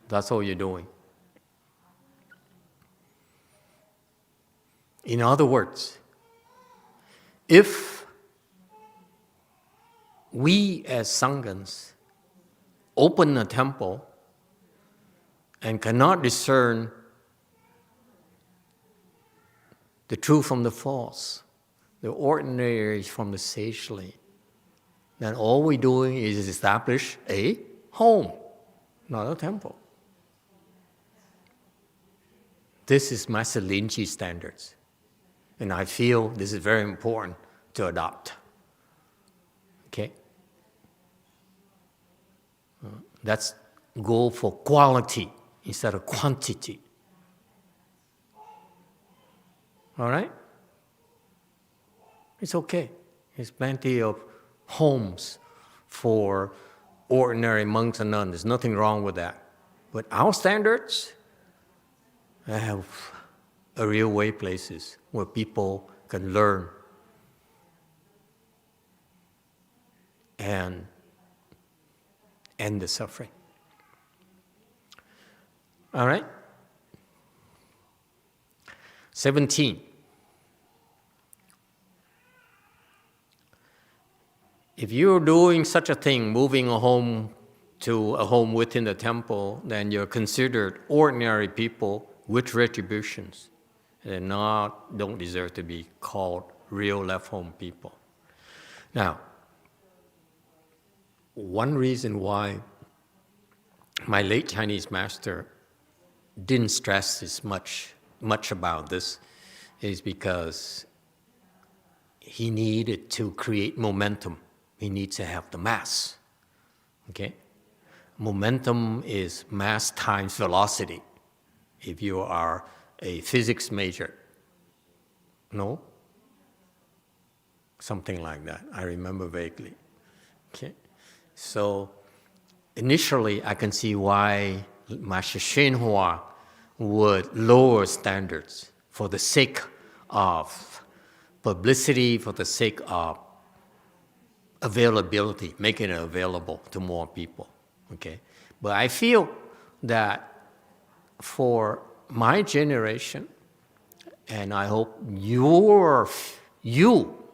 That's all you're doing. In other words, if we as Sanghas open a temple and cannot discern the true from the false, the ordinary from the sagely, then all we're doing is establish a home, not a temple. This is Master LinJi standards. And I feel this is very important to adopt. Okay? That's goal for quality instead of quantity. All right? It's okay. There's plenty of homes for ordinary monks and nuns. There's nothing wrong with that. But our standards, I have a real way places where people can learn and end the suffering. All right? 17. If you're doing such a thing, moving a home to a home within the temple, then you're considered ordinary people with retributions. And don't deserve to be called real left home people. Now, one reason why my late Chinese master didn't stress this much about this is because he needed to create momentum. He needs to have the mass. Okay? Momentum is mass times velocity. If you are a physics major, no? Something like that. I remember vaguely. Okay? So initially, I can see why Master YongHua would lower standards for the sake of publicity, for the sake of availability, making it available to more people. Okay? But I feel that for my generation, and I hope you,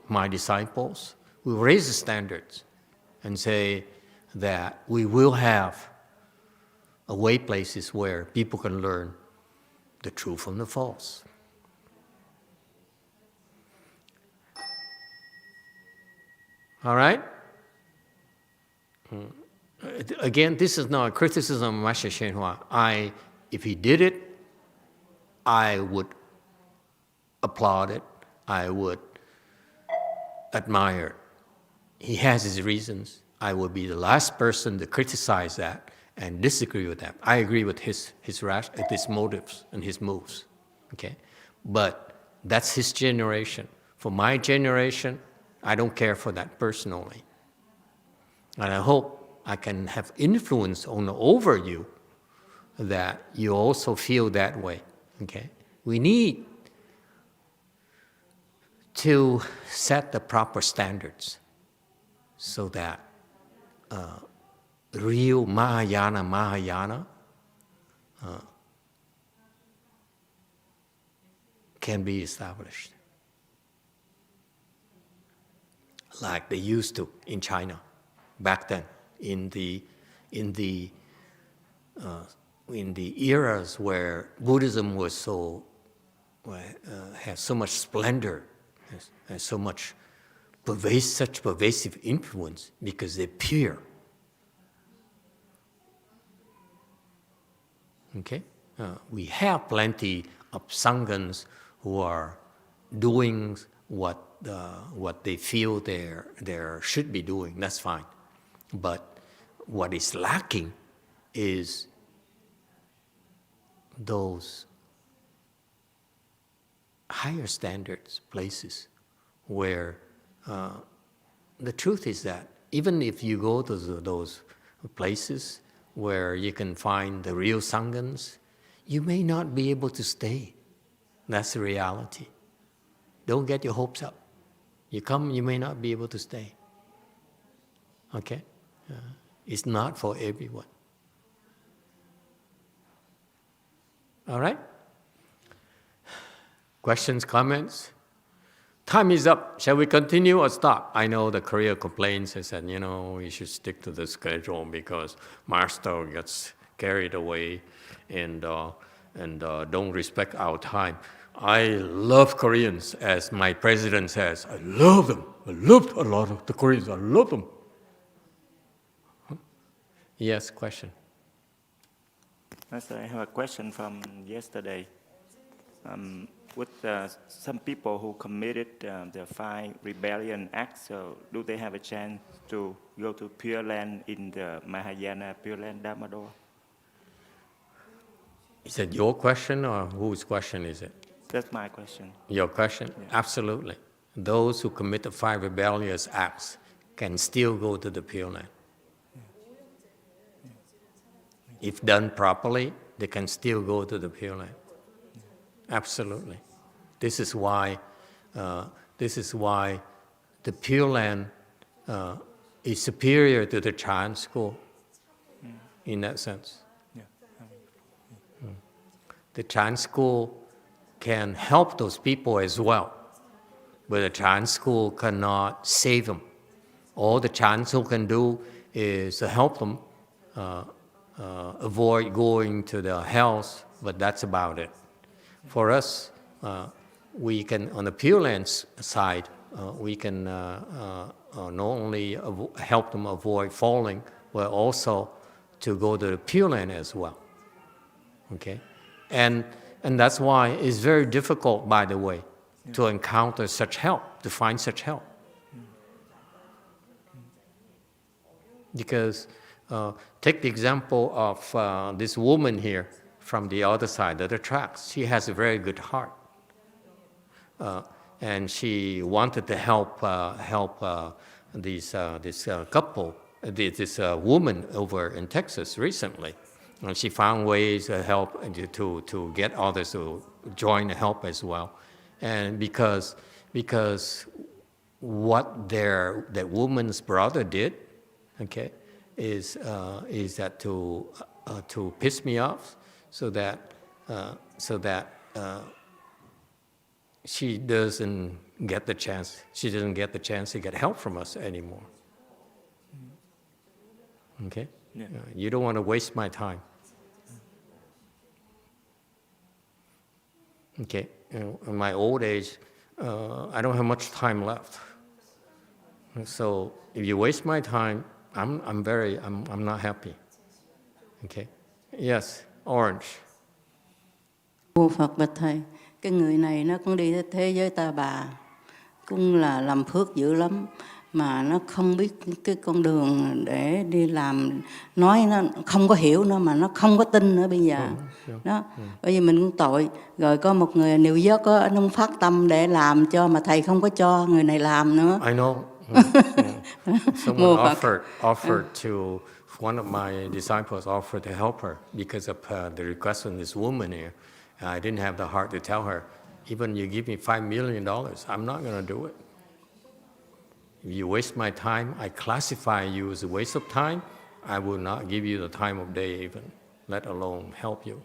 my disciples, will raise the standards and say that we will have a way places where people can learn the true from the false. All right? Again, this is not a criticism of Master YongHua. If he did it, I would applaud it. I would admire it. He has his reasons. I would be the last person to criticize that and disagree with that. I agree with his motives and his moves. Okay? But that's his generation. For my generation, I don't care for that personally. And I hope I can have influence over you that you also feel that way. Okay? We need to set the proper standards so that real Mahayana can be established, like they used to in China back then, in the eras where Buddhism was had so much splendor, has so much such pervasive influence because they're pure. Okay, we have plenty of sanghas who are doing what they feel they should be doing. That's fine, but what is lacking is those higher standards places where the truth is that even if you go to those places where you can find the real Sanghas, you may not be able to stay. That's the reality. Don't get your hopes up. You come, you may not be able to stay. Okay? It's not for everyone. All right? Questions, comments? Time is up. Shall we continue or stop? I know the Korea complains. I said, we should stick to the schedule because Master gets carried away and don't respect our time. I love Koreans, as my president says. I love them. I love a lot of the Koreans. I love them. Yes, question. Master, I have a question from yesterday. With some people who committed the 5 rebellion acts, so do they have a chance to go to Pure Land in the Mahayana Pure Land Dharma door? Is it your question or whose question is it? That's my question. Your question? Yeah. Absolutely. Those who commit the 5 rebellious acts can still go to the Pure Land. If done properly, they can still go to the Pure Land. Absolutely. This is why the Pure Land is superior to the Chan school in that sense. The Chan school can help those people as well, but the Chan school cannot save them. All the Chan school can do is to help them avoid going to the hells, but that's about it. For us, we can, on the Pure Land side, we can not only help them avoid falling, but also to go to the Pure Land as well. Okay? And that's why it's very difficult, by the way, to encounter such help, to find such help. Because take the example of this woman here from the other side of the tracks. She has a very good heart. And she wanted to help this couple, this woman over in Texas recently. And she found ways to help to get others to join the help as well. And because what that woman's brother did, okay, is that to piss me off, so that she doesn't get the chance. She doesn't get the chance to get help from us anymore. Okay, Yeah. You don't want to waste my time. Okay, in my old age, I don't have much time left. So if you waste my time, I'm not happy. Okay, yes, Orange. Mô Phật bạch thầy, cái người này nó cũng đi thế giới ta bà, cũng là làm phước dữ lắm, mà nó không biết cái con đường để đi làm, nói nó không có hiểu nữa, mà nó không có tin nữa bây giờ. Đó, bởi vì mình cũng tội. Rồi có một người New York có ông phát tâm để làm cho, mà thầy không có cho người này làm nữa. I know. Someone offered to, one of my disciples offered to help her because of the request from this woman here. I didn't have the heart to tell her, even you give me $5 million, I'm not going to do it. If you waste my time, I classify you as a waste of time. I will not give you the time of day even, let alone help you.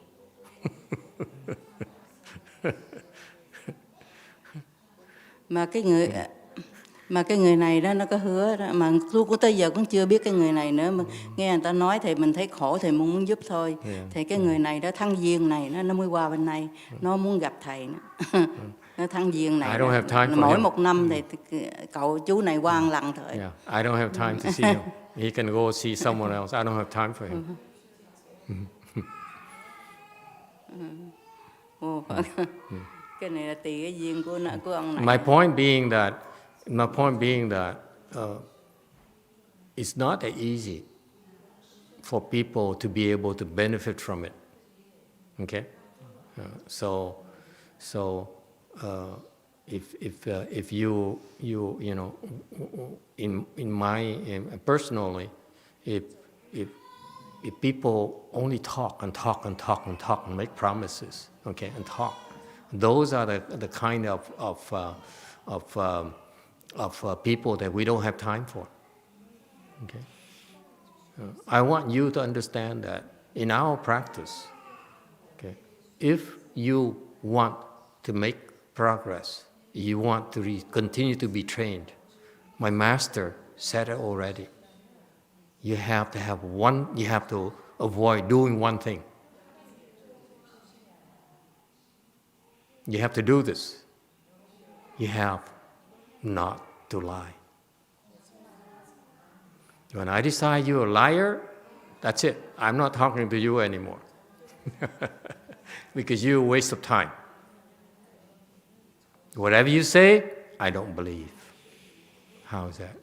Mà cái người này đó nó có hứa đó, mà tôi cũng tới giờ cũng chưa biết cái người này nữa, mà nghe người ta nói thì mình thấy khổ thì mình muốn giúp thôi. Thì cái người này đó, thăng duyên này nó mới qua bên này, nó muốn gặp thầy nữa. Nó thăng duyên này đó, mỗi một năm thì cậu chú này qua một lần thôi. Yeah, I don't have time to see him. He can go see someone else. I don't have time for him. Cái này là tùy cái duyên của ông này. My point being that it's not that easy for people to be able to benefit from it. Okay, if you know, in my personally, if people only talk and talk and talk and talk and make promises, okay, and talk, those are the kind of people that we don't have time for. Okay, I want you to understand that in our practice, okay, if you want to make progress, you want to continue to be trained, my master said it already. You have to avoid doing one thing. You have to do this. You have not to lie. When I decide you're a liar, that's it. I'm not talking to you anymore. Because you're a waste of time. Whatever you say, I don't believe. How is that?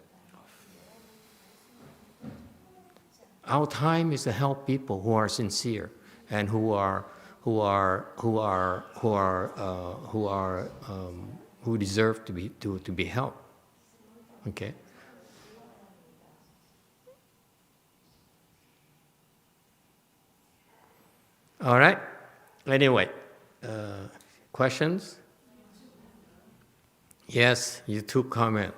Our time is to help people who are sincere and who deserve to be helped. Okay. All right. Anyway, questions? Yes, you took comment.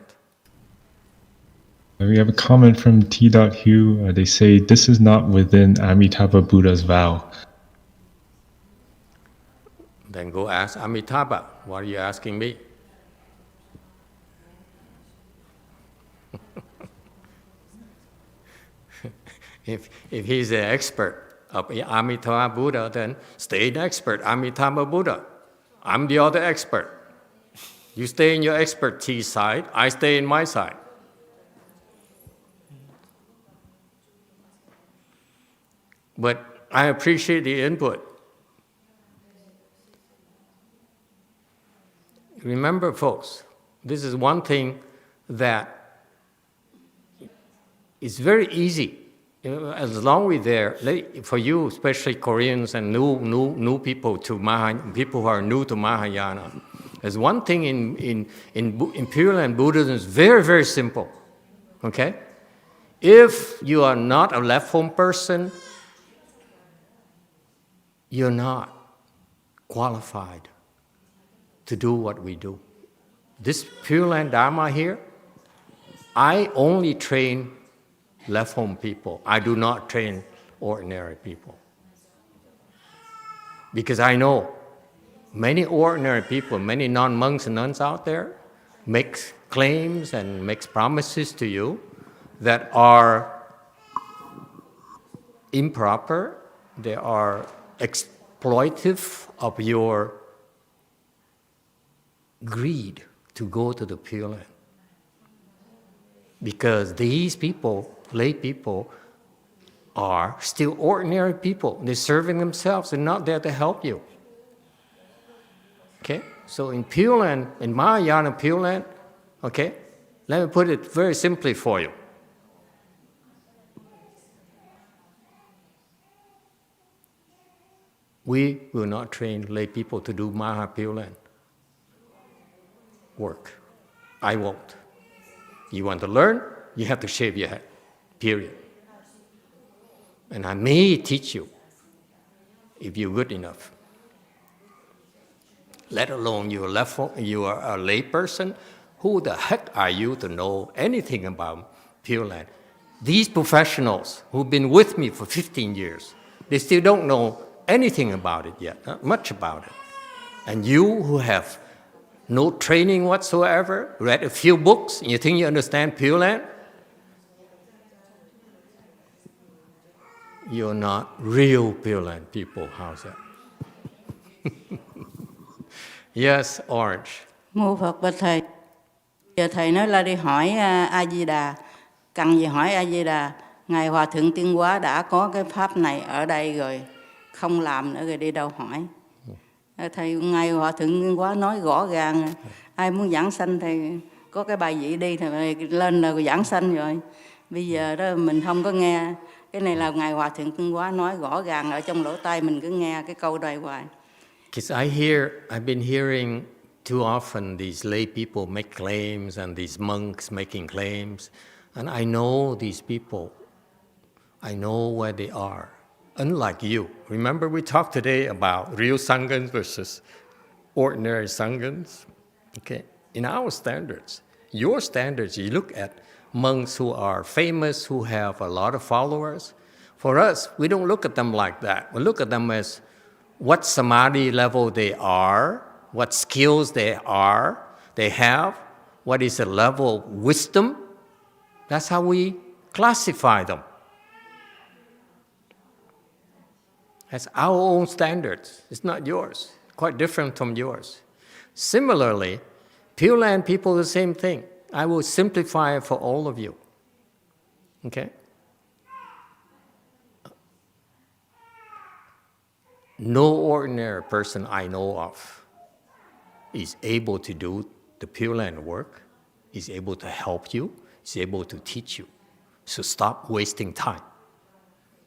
We have a comment from T.Hugh. They say, this is not within Amitabha Buddha's vow. Then go ask Amitabha. What are you asking me? If he's the expert of Amitabha Buddha, then stay the expert, Amitabha Buddha. I'm the other expert. You stay in your expertise side, I stay in my side. But I appreciate the input. Remember, folks, this is one thing that is very easy. As long as we're there, for you, especially Koreans and new people people who are new to Mahayana, there's one thing in Pure Land Buddhism is very, very simple. Okay? If you are not a left home person, you're not qualified to do what we do. This Pure Land Dharma here, I only train left home people. I do not train ordinary people. Because I know many ordinary people, many non-monks and nuns out there make claims and make promises to you that are improper, they are exploitive of your greed to go to the Pure Land. Because these people, lay people, are still ordinary people. They're serving themselves. They're not there to help you. Okay? So in Pure Land, in Mahayana Pure Land, okay, let me put it very simply for you. We will not train lay people to do Maha Pure Land work. I won't. You want to learn, you have to shave your head, period. And I may teach you if you're good enough. Let alone you are a lay person. Who the heck are you to know anything about Pure Land? These professionals who've been with me for 15 years, they still don't know anything about it yet, not much about it. And you who have no training whatsoever, read a few books, and you think you understand Pure Land? You're not real Pure Land people. How's that? Yes, Orange. Mô Phật bạch thầy. Giờ thầy nói là đi hỏi A Di Đà, cần gì hỏi A Di Đà. Ngài Hòa Thượng Tiên Hóa đã có cái pháp này ở đây rồi, không làm nữa rồi đi đâu hỏi. Thầy Ngài Hòa Thượng Tiên Hóa nói rõ ràng, ai muốn giảng sanh thì có cái bài vị đi thì lên là giảng sanh rồi. Bây giờ đó mình không có nghe, cái này là Ngài Hòa Thượng Tiên Hóa nói rõ ràng ở trong lỗ tai mình cứ nghe cái câu này hoài. Because I've been hearing too often these lay people make claims and these monks making claims, and I know these people. I know where they are. Unlike you. Remember we talked today about real Sanghas versus ordinary Sanghas? Okay. In our standards, your standards, you look at monks who are famous, who have a lot of followers. For us, we don't look at them like that. We look at them as what samadhi level they are, what skills they have, what is the level of wisdom. That's how we classify them. That's our own standards. It's not yours. Quite different from yours. Similarly, Pure Land people, the same thing. I will simplify it for all of you. Okay? No ordinary person I know of is able to do the Pure Land work, is able to help you, is able to teach you. So stop wasting time.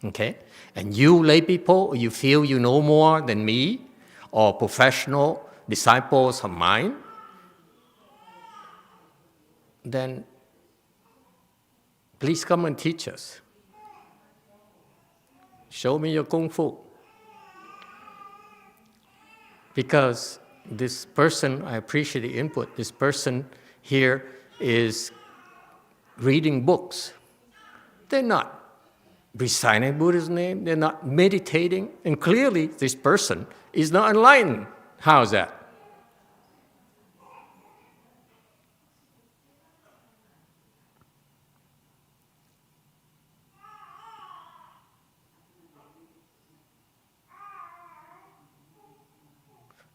Okay? And you lay people, you feel you know more than me, or professional disciples of mine, then please come and teach us. Show me your Kung Fu. Because this person, I appreciate the input, this person here is reading books. They're not reciting Buddha's name, they're not meditating, and clearly this person is not enlightened. How is that?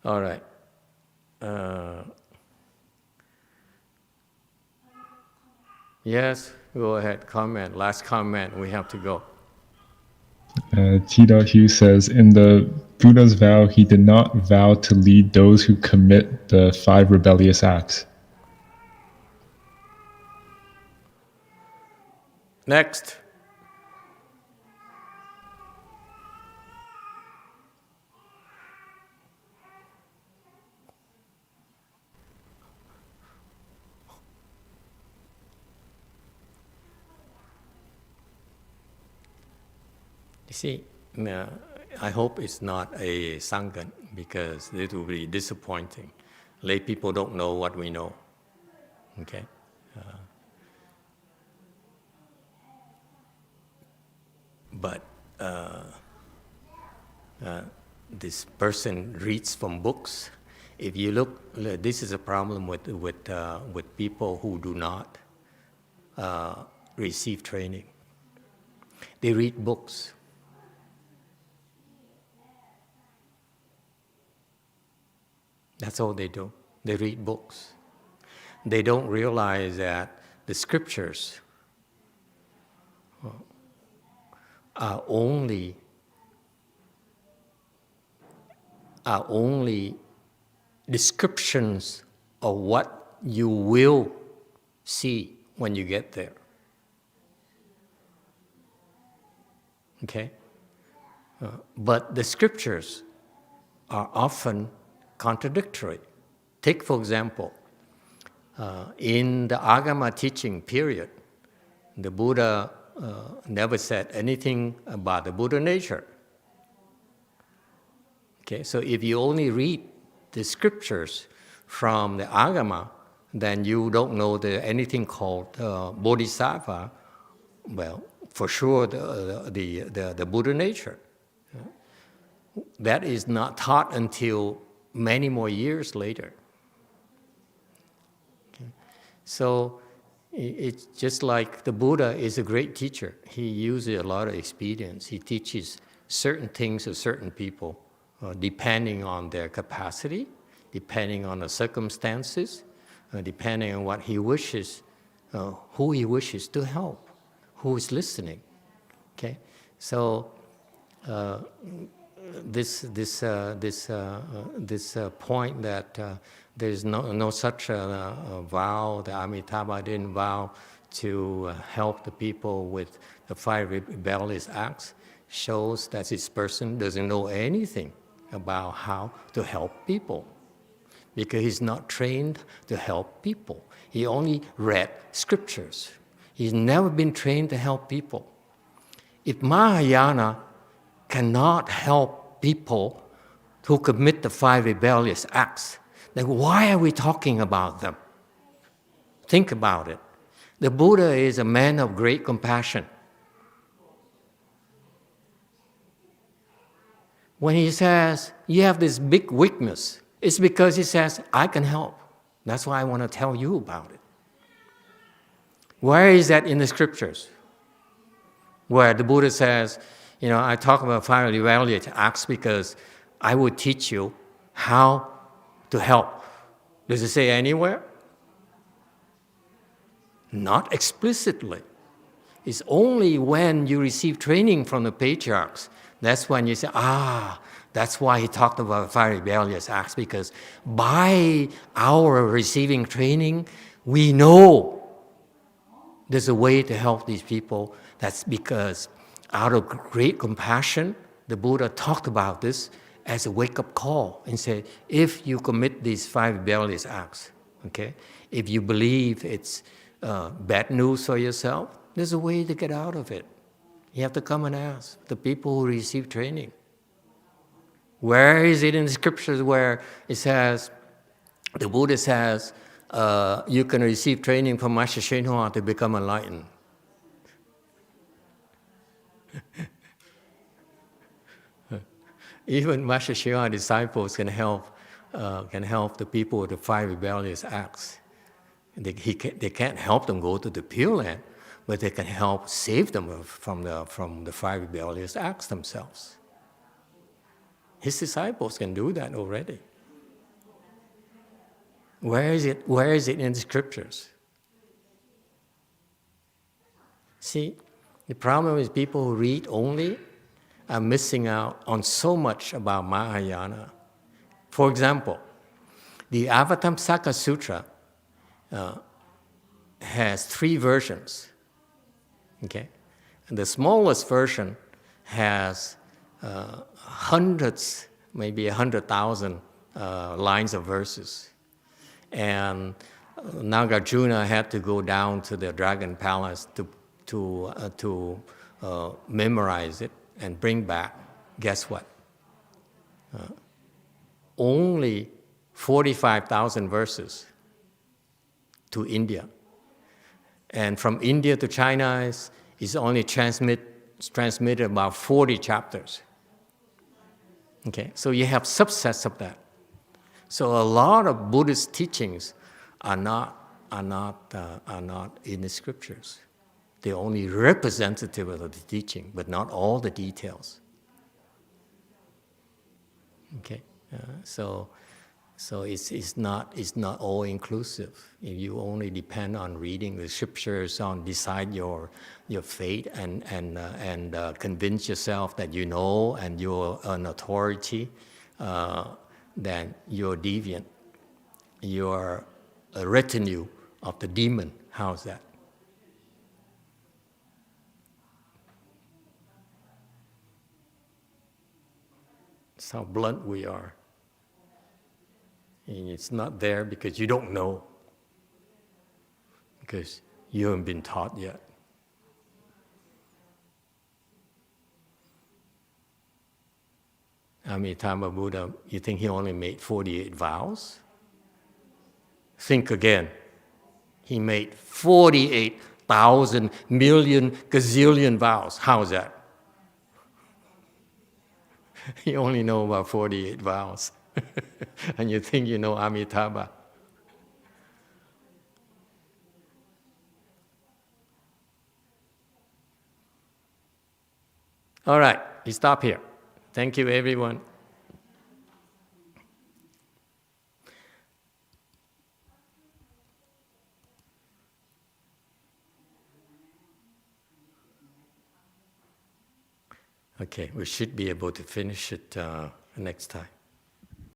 All right. Yes, go ahead, comment. Last comment, we have to go. Tito Hugh says, in the Buddha's vow, he did not vow to lead those who commit the 5 rebellious acts. Next. You see, I hope it's not a Sangha because it will be disappointing. Lay people don't know what we know. Okay? But this person reads from books. If you look, this is a problem with people who do not receive training. They read books. That's all they do. They read books. They don't realize that the scriptures are only descriptions of what you will see when you get there. Okay? But the scriptures are often contradictory. Take, for example, in the Agama teaching period, the Buddha never said anything about the Buddha nature. Okay, so if you only read the scriptures from the Agama, then you don't know anything called Bodhisattva. Well, for sure, the Buddha nature. That is not taught until many more years later. Okay. So it's just like the Buddha is a great teacher. He uses a lot of experience. He teaches certain things to certain people depending on their capacity, depending on the circumstances, depending on what he wishes, who he wishes to help, who is listening. Okay, so this point that there's no such a vow, that Amitabha didn't vow to help the people with the 5 rebellious acts, shows that this person doesn't know anything about how to help people, because he's not trained to help people. He only read scriptures. He's never been trained to help people. If Mahayana cannot help people who commit the 5 rebellious acts, then why are we talking about them? Think about it. The Buddha is a man of great compassion. When he says, you have this big weakness, it's because he says, I can help. That's why I want to tell you about it. Where is that in the scriptures? Where the Buddha says, I talk about 5 rebellious acts because I will teach you how to help. Does it say anywhere? Not explicitly. It's only when you receive training from the patriarchs, that's when you say, that's why he talked about 5 rebellious acts, because by our receiving training, we know there's a way to help these people. That's because out of great compassion, the Buddha talked about this as a wake-up call and said, if you commit these 5 rebellious acts, okay, if you believe it's bad news for yourself, there's a way to get out of it. You have to come and ask the people who receive training. Where is it in the scriptures where it says, the Buddha says, you can receive training from Master YongHua to become enlightened? Even Master YongHua disciples can help the people with the 5 rebellious acts. They can't help them go to the Pure Land, but they can help save them from the 5 rebellious acts themselves. His disciples can do that already. Where is it in the scriptures? See, the problem is people who read only are missing out on so much about Mahayana. For example, the Avatamsaka Sutra has 3 versions. Okay, and the smallest version has hundreds, maybe 100,000 lines of verses, and Nagarjuna had to go down to the Dragon Palace to memorize it and bring back. Guess what? Only 45,000 verses to India. And from India to China is only transmitted about 40 chapters. Okay, so you have subsets of that. So a lot of Buddhist teachings are not in the scriptures. They're only representative of the teaching, but not all the details. Okay, so it's not all inclusive. If you only depend on reading the scriptures on decide your fate and convince yourself that you know and you're an authority, then you're deviant. You're a retinue of the demon. How's that? That's how blunt we are. And it's not there because you don't know, because you haven't been taught yet. Amitabha Buddha, you think he only made 48 vows? Think again. He made 48,000 million gazillion vows. How's that? You only know about 48 vows. And you think you know Amitabha. All right, we stop here. Thank you, everyone. Okay, we should be able to finish it next time.